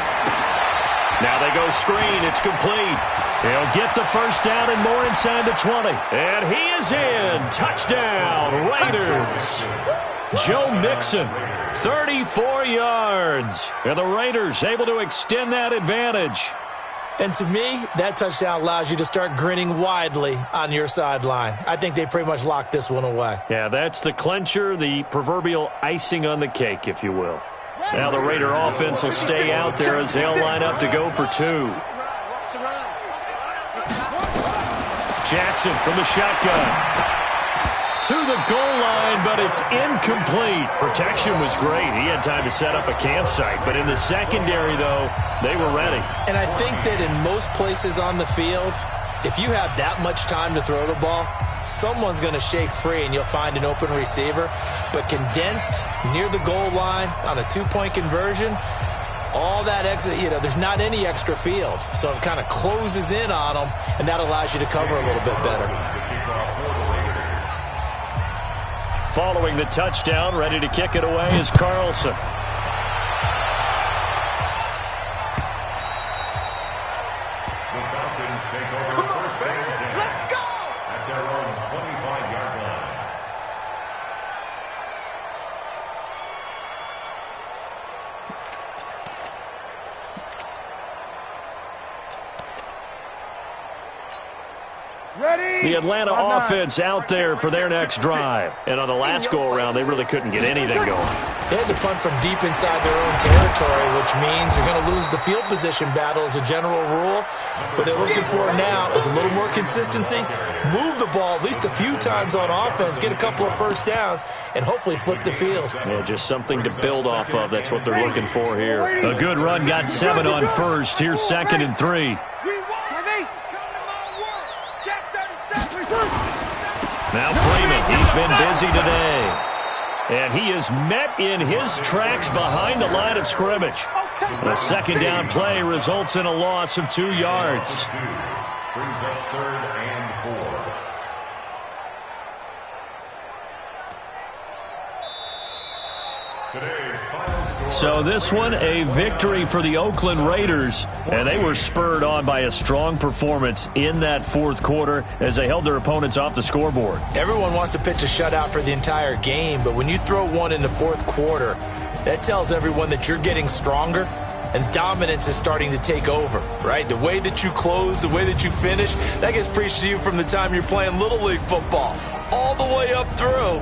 Now they go screen. It's complete. He'll get the first down and more inside the 20. And he is in. Touchdown, Raiders. Joe Mixon, 34 yards. And the Raiders able to extend that advantage. And to me, that touchdown allows you to start grinning widely on your sideline. I think they pretty much locked this one away. Yeah, that's the clincher, the proverbial icing on the cake, if you will. Now the Raider offense will stay out there as they'll line up to go for 2. Jackson from the shotgun. To the goal line, but it's incomplete. Protection was great. He had time to set up a campsite. But in the secondary, though, they were ready. And I think that in most places on the field, if you have that much time to throw the ball, someone's going to shake free and you'll find an open receiver. But condensed near the goal line on a 2-point conversion, all that exit, there's not any extra field. So it kind of closes in on them, and that allows you to cover a little bit better. Following the touchdown, ready to kick it away is Carlson. The Falcons take over first and 10. Let's go! At their own 25-yard line. Ready? The Atlanta offense out there for their next drive. And on the last go-around, they really couldn't get anything going. They had to punt from deep inside their own territory, which means you're going to lose the field position battle as a general rule. What they're looking for now is a little more consistency, move the ball at least a few times on offense, get a couple of first downs, and hopefully flip the field. Yeah, just something to build off of. That's what they're looking for here. A good run, got 7 on first. Here's 2nd and 3. Now Freeman, he's been busy today. And he is met in his tracks behind the line of scrimmage. The second down play results in a loss of 2 yards. Brings up 3rd and 4. Today's final score. So this one, a victory for the Oakland Raiders. And they were spurred on by a strong performance in that 4th quarter as they held their opponents off the scoreboard. Everyone wants to pitch a shutout for the entire game, but when you throw one in the 4th quarter, that tells everyone that you're getting stronger and dominance is starting to take over, right? The way that you close, the way that you finish, that gets preached to you from the time you're playing Little League football all the way up through.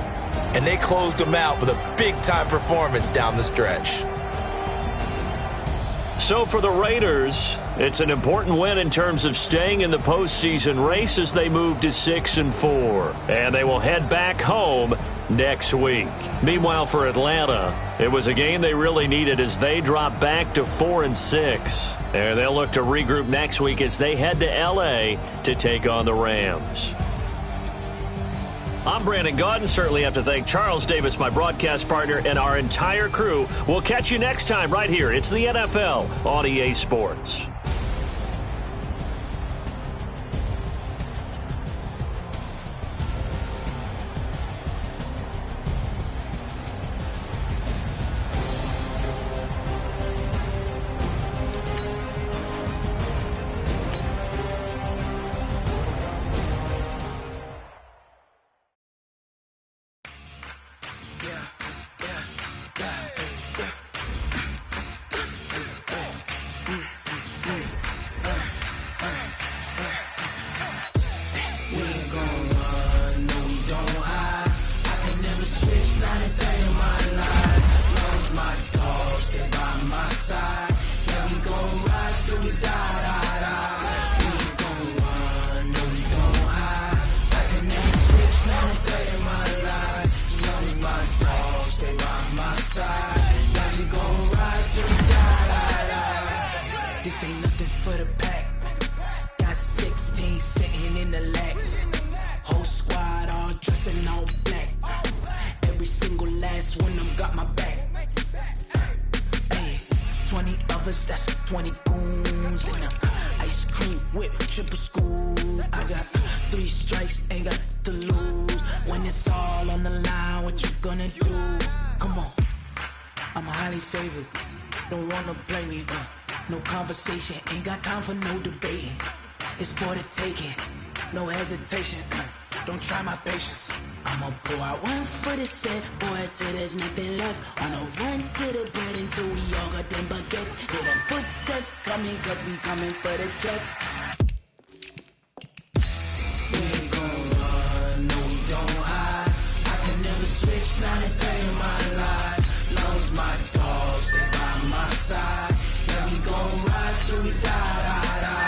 And they closed them out with a big-time performance down the stretch. So for the Raiders, it's an important win in terms of staying in the postseason race as they move to 6-4. And they will head back home next week. Meanwhile, for Atlanta, it was a game they really needed as they drop back to 4-6. And they'll look to regroup next week as they head to L.A. to take on the Rams. I'm Brandon Gaudin. Certainly have to thank Charles Davis, my broadcast partner, and our entire crew. We'll catch you next time right here. It's the NFL on EA Sports. This ain't nothing for the pack. Got 16 sitting in the lap. Whole squad all dressing all black. Every single last one of them got my back. Hey, 20 of us, that's 20 goons. And the ice cream whip, triple scoop. I got 3 strikes, ain't got to lose. When it's all on the line, what you gonna do? Come on, I'm highly favored. Don't wanna play me, no conversation, ain't got time for no debating. It's for the taking, no hesitation, don't try my patience. I'ma pour out one for the set, boy, till there's nothing left. On a run to the bread until we all got them baguettes. Hear them footsteps coming, cause we coming for the check. We ain't gon' run, no we don't hide. I can never switch, not a day in my life. Long as my dogs, they by my side. Yeah, we gon' ride till we die, die, die.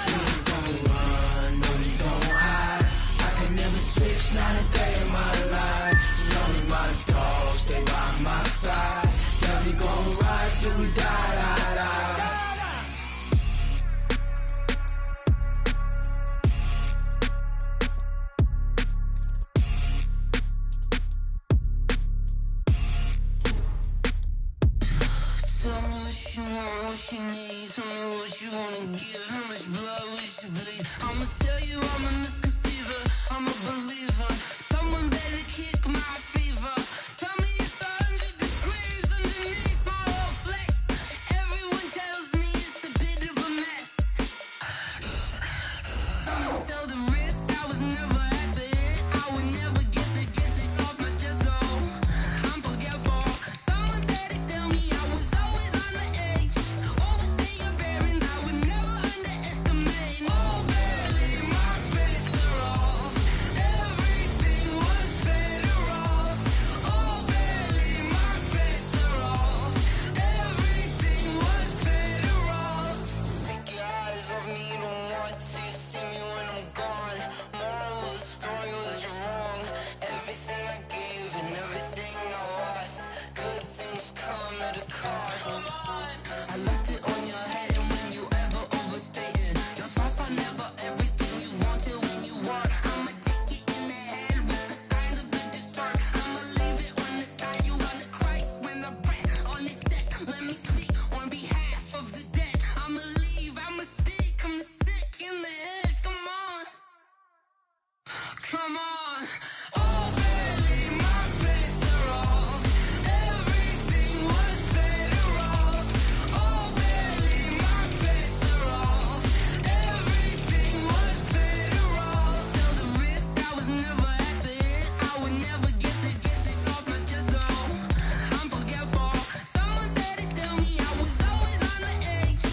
We ain't gon' run, no we don't hide. I can never switch, not a day in my life. As long as my dogs, they by my side. Yeah, we gon' ride till we die, die, die. Tell me what you want, what you need. Tell me what you wanna give. How much blood would you bleed? I'ma tell you I'm a misconceiver. I'm a believer. Someone better kick my fever. Tell me it's 100 degrees underneath my whole flesh. Everyone tells me it's a bit of a mess. I'ma tell the risk I was never at the end. I would never get this off my chest, though. I'm forgetful. Someone better tell me I was always on the edge. Overstay your bearings, I would never underestimate. Oh, barely, my bets are off. Everything was better off. Oh, barely, my bets are off. Everything was better off. Take your eyes off me, don't want to see me when I'm gone. Moral of the story was you're wrong. Everything I gave and everything I lost. Good things come at a cost. I left it on your head, and when you ever overstay it, your thoughts are never everything you want till when you want. I'ma take it in the head with the signs of the distort. I'ma leave it on the side. You on the Christ when the breath on the set. Let me speak on behalf of the dead. I'ma leave, I'ma speak. I'm the sick in the head. Come on, come on. Oh, barely, my bets are off. Everything was better off. Oh, barely, my bets are off. Everything was better off. Tell the risk I was never at the end. I would never get this off my chest, though. I'm forgetful. Someone better tell me I was always on the edge.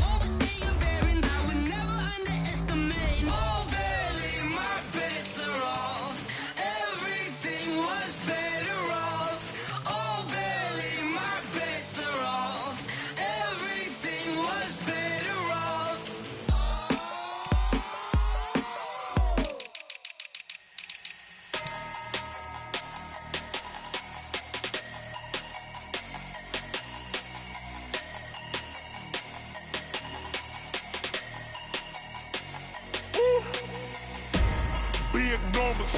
Overstay your bearings, I would never underestimate. Oh, barely, my bets are off. Everything was better off. Oh, barely, my bets are off. Everything was better off. Big numbers,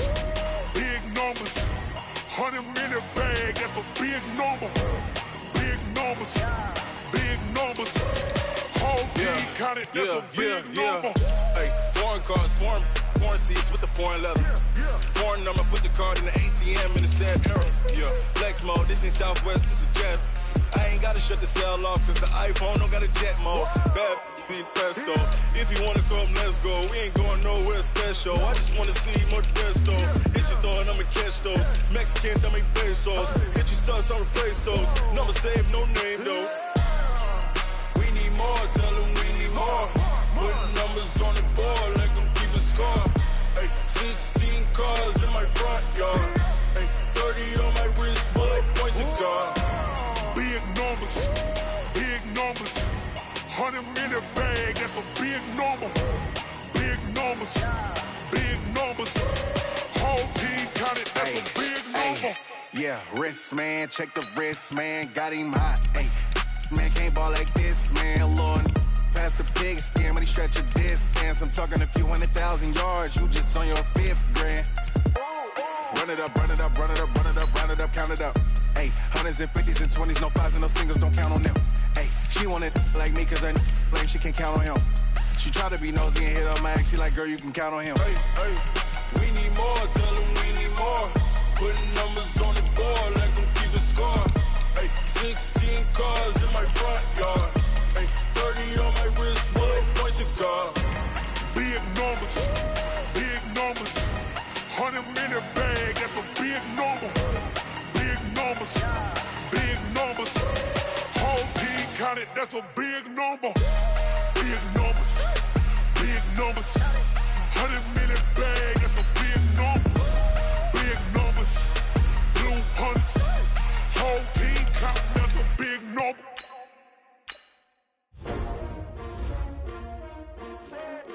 big numbers. 100-minute bag, that's a big number. Big numbers, big numbers. Whole team counted, that's a big number. Hey, foreign cars, foreign seats with the foreign leather. Foreign number, put the card in the ATM in the sad era. Yeah, flex mode, this ain't Southwest, this is jet. I ain't gotta shut the cell off, cause the iPhone don't got a jet mode. Bad be pesto. If you wanna come, let's go. We ain't going nowhere special. I just wanna see more desto. Hit your thought, I'ma catch those. Mexican, dummy pesos. Hit your sus, I'll replace those. Number save, no name though. We need more, tell them we need more. Putting numbers on the board, like them keep a score. Hey, 16 cars in my front yard. Hey, 30 on my wrist, bullet point to God. Big numbers, big numbers. 100-minute bag, that's a big number. Big numbers, big numbers. Whole team counted, that's a big number. Yeah, wrist man, check the wrist man, got him hot. Ay, man can't ball like this, man. Lord, pass pig skin, but he stretch your distance. I'm talking a few 100,000 yards, you just on your 5th grand. Run it up, run it up, run it up, run it up, run it up, count it up. Hey, hundreds and 50s and 20s, no 5s and no singles, don't count on them. Hey, she want it like me, cause I like she can't count on him. She try to be nosy and hit up my ex, she like, girl, you can count on him. Hey, hey, we need more, tell them we need more. Putting numbers on the board, like them keep a score. Hey, 16 cars in my front yard. Hey, 30 on my wrist, bullet point to God. Big numbers, big numbers. 100-minute bag, that's a big number. Big numbers, big numbers. Whole team counted, that's a big number. Big numbers, big numbers. 100-minute bag, that's a big number. Big numbers, blue hunts. Whole team counting, that's a big number.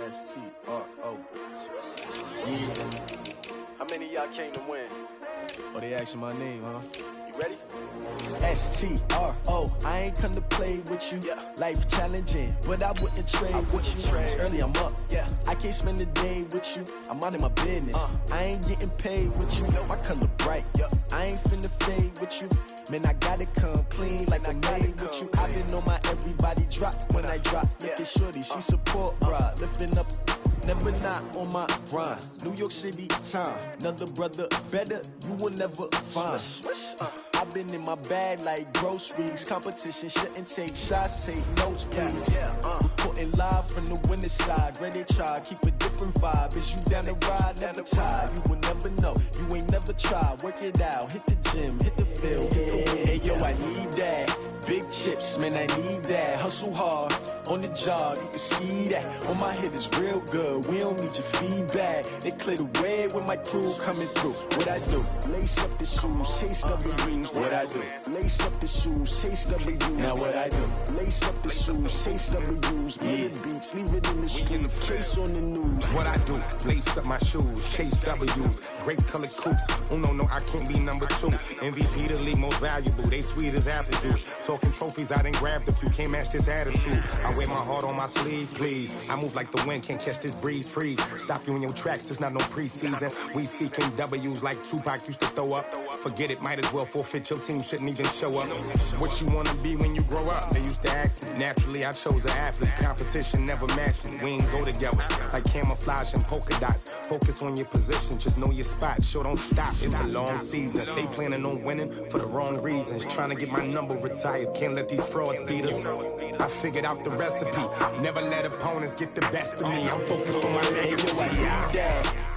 S-T-R-O. Yeah. How many of y'all came to win? Oh, they asking my name, huh? You ready? S-T-R-O. I ain't come to play with you. Yeah. Life challenging, but I wouldn't trade with you. It's early, I'm up. Yeah. I can't spend the day with you. I'm minding my business. I ain't getting paid with you. My color bright. Yeah. I ain't finna fade with you. Man, I gotta come clean like I'm made with you. I've been on my everybody drop when I drop. Look at shorty, she support ride. Lifting up, never not on my grind. New York City time. Another brother better, you will never find. I've been in my bag like groceries. Competition shouldn't take shots, take notes, please. Reporting live from the winning side. Ready to try, keep a different vibe. Is you down the ride, never tired. You will never know, you ain't never tried. Work it out, hit the gym, hit the field. Hey yo, I need that. Big chips, man, I need that. Hustle hard, on the job, you can see that. On my head is real good, we don't need your feedback. They clear the way with my crew coming through. What I do? Lace up the shoes, chase W's. What I do? Lace up the shoes, chase W's. Now what I do? Lace up the shoes, chase W's. Yeah. Beats, leave it in the street, case on the news. What I do? Lace up my shoes, chase W's. Great colored coops. Oh no, I can't be number 2. MVP the league most valuable. They sweet as apple juice. Talking trophies, I didn't grab the few. Can't match this attitude. I wear my heart on my sleeve, please. I move like the wind, can't catch this breeze, freeze. Stop you in your tracks, there's not no preseason. We seeking W's like Tupac used to throw up. Forget it, might as well forfeit. Your team shouldn't even show up. What you wanna be when you grow up? They used to ask me. Naturally, I chose an athlete. Competition never matched me. We ain't go together like camouflage and polka dots. Focus on your position, just know your spot. Sure, don't stop. It's a long season. They planning on winning for the wrong reasons. Trying to get my number retired. Can't let these frauds beat us. I figured out the recipe. Never let opponents get the best of me. I'm focused on my legacy.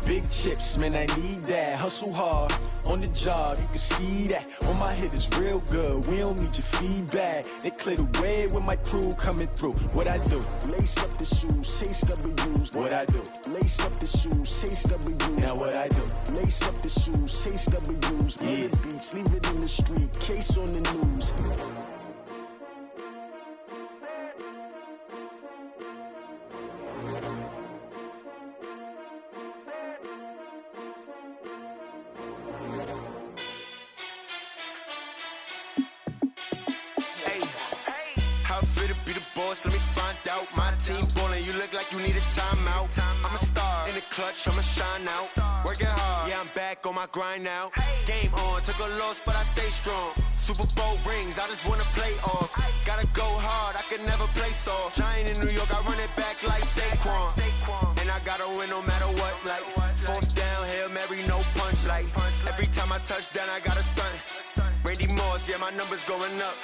Big chips, man, I need that. Hustle hard, on the job, you can see that. On my head is real good, we don't need your feedback. They clear the way with my crew coming through. What I do? Lace up the shoes, chase W's. What I do? Lace up the shoes, chase W's. Now what I do? Lace up the shoes, chase W's. Yeah. Beats, leave it in the street, case on the news. Let me find out. My team ballin', you look like you need a timeout. I'm a star in the clutch, I'ma shine out. Working hard, yeah, I'm back on my grind now. Game on, took a loss, but I stay strong. Super Bowl rings, I just wanna play off. Gotta go hard, I can never play soft. Giant in New York, I run it back like Saquon. And I gotta win no matter what, like 4th down, Hail Mary, no punch. Like every time I touch down, I gotta stunt. Randy Moss, yeah, my numbers going up.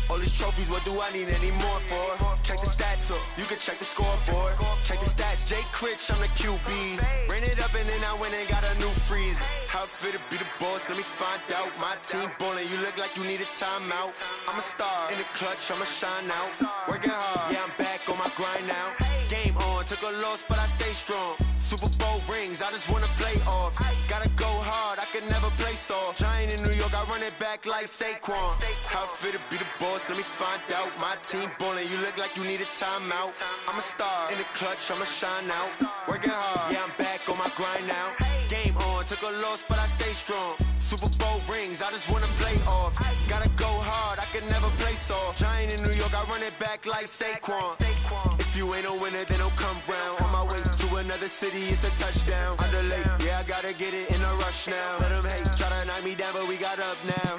All these trophies, what do I need any more for? Check the stats up, you can check the scoreboard. Check the stats, Jay Critch, I'm the QB. Ran it up and then I went and got a new freeze. How it feel to be the boss, let me find out. My team ballin', you look like you need a timeout. I'm a star in the clutch, I'ma shine out. Working hard, yeah, I'm back on my grind now. Game on, took a loss, but I stay strong. Super Bowl rings, I just wanna play off. Gotta go hard, I can never play soft. Giant in New York, I run it back like Saquon. How it feel to be the boss, let me find out. My team ballin', you look like you need a timeout. I'm a star in the clutch, I'ma shine out. Working hard, yeah, I'm back on my grind now. Game on, took a loss, but I stay strong. Super Bowl rings, I just wanna play off. Gotta go hard, I can never play soft. Giant in New York, I run it back like Saquon. If you ain't a winner, then don't come round. On my way to another city, it's a touchdown. Underlay, yeah, I gotta get it in a rush now. Let them hate, try to knock me down, but we got up now.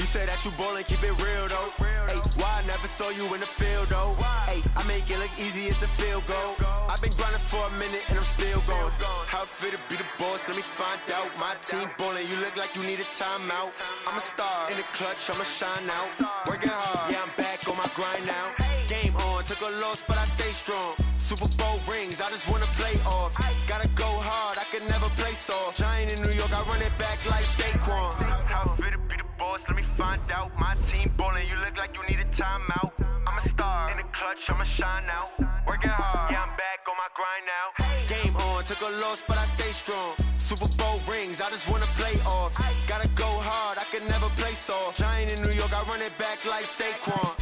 You say that you ballin', keep it real though. Hey, why I never saw you in the field though? Hey, I make it look easy, it's a field goal. I've been grinding for a minute and I'm still going. How it feel to be the boss, let me find out. My team ballin', you look like you need a timeout. I'm a star, in the clutch, I'ma shine out. Working hard, yeah, I'm back on my grind now. Game on, took a loss, but I stay strong. Super Bowl rings, I just wanna play off. Gotta go hard, I can never play soft. Giant in New York, I run it back like Saquon. How it feel to be the boss, let me find out. My team ballin', you look like you need a timeout. I'm a star, in the clutch, I'ma shine out. Working hard, yeah, I'm back on my grind now. Game on, took a loss, but I stay strong. Super Bowl rings, I just wanna play off. Gotta go hard, I can never play soft. Giant in New York, I run it back like Saquon.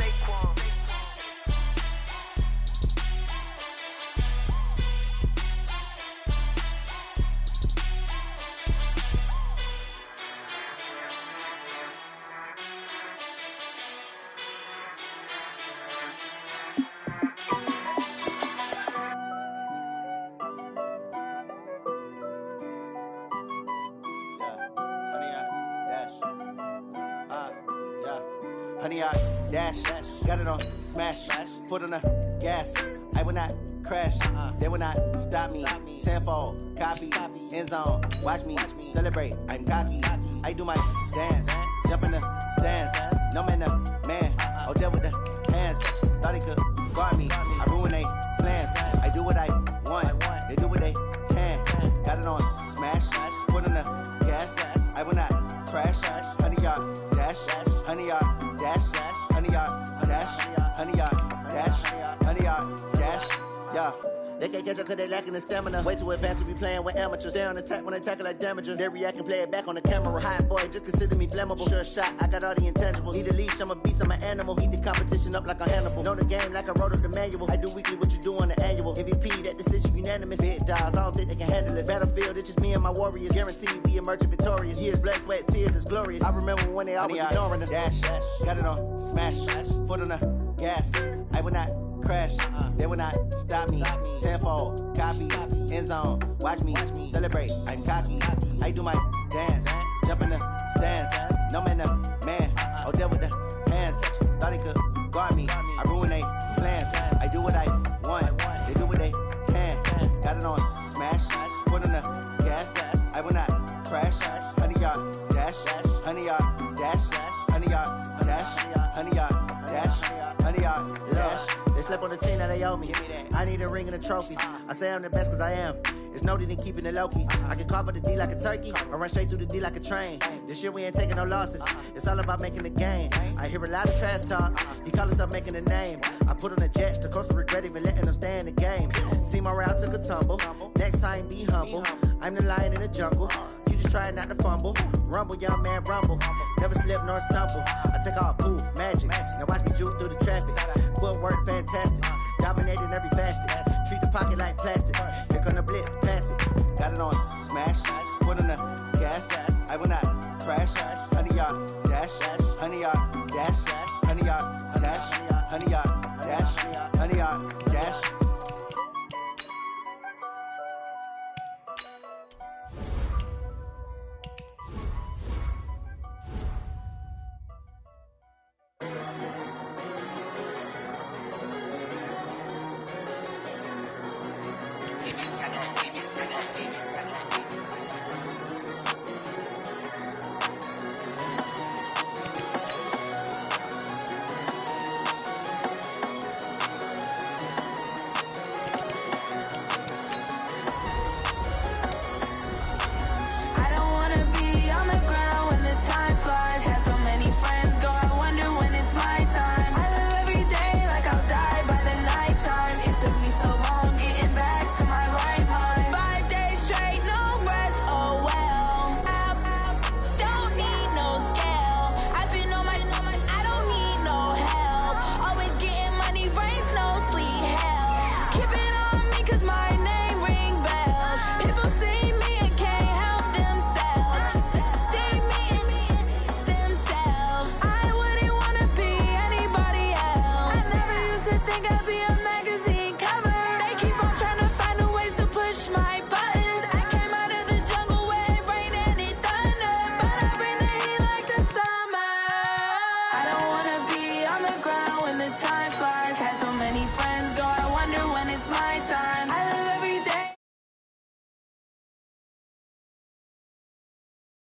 Honey, I dash, got it on smash, foot on the gas. I will not crash, they will not stop me. Tenfold, copy, end zone, watch me celebrate. I'm cocky, I do my dance, jump in the stands. No man, the man, oh, deal with the hands. Thought he could guard me, I ruin they plans. I do what I want, they do what they can. Got it on smash, foot on the gas. I will not crash, honey, y'all dash, honey, y'all dash, honey, y'all dash, honey, y'all dash, honey, y'all dash, yeah. They can't catch up cause they lacking the stamina. Way too advanced to be playing with amateurs. Stay on attack when they tackle like damager. They react and play it back on the camera. Hot boy, just consider me flammable. Sure shot, I got all the intangibles. Need a leash, I'm a beast, I'm an animal. Eat the competition up like a Hannibal. Know the game like I wrote up the manual. I do weekly what you do on the annual. MVP, that decision unanimous. Big dogs, I don't think they can handle it. Battlefield, it's just me and my warriors. Guaranteed we emerging victorious. Years, blood, sweat, tears, it's glorious. I remember when they always ignoring us. Dash, got it on smash, foot on the gas. I will not crash, they will not stop me. Tenfold, copy, end zone, watch me celebrate. I'm cocky, I do my dance, jump in the stands. No man, the man, oh, deal with the hands. Thought he could guard me, I ruin they plans. I do what I want, they do what they can. Got it on smash, foot on the gas. I will not crash, honey, y'all dash, honey, y'all dash, honey, y'all dash, honey, y'all dash, honey, y'all dash. They slept on the team that they owe me. I need a ring and a trophy. I say I'm the best cause I am. It's no need in keeping it low-key. I can carve for the D like a turkey, or run straight through the D like a train. This year we ain't taking no losses. It's all about making the game. I hear a lot of trash talk. He call himself making a name. I put on the Jets, the coach will regret even letting them stay in the game. Team morale took a tumble. Next time be humble. I'm the lion in the jungle. You just trying not to fumble. Rumble, young man, rumble. Never slip nor stumble. I take off, poof, magic. Now watch me juke through the traffic. Footwork fantastic. Dominating every facet. Treat the pocket like plastic. Here come the blitz, pass it. Got it on smash, foot on the gas. I will not crash,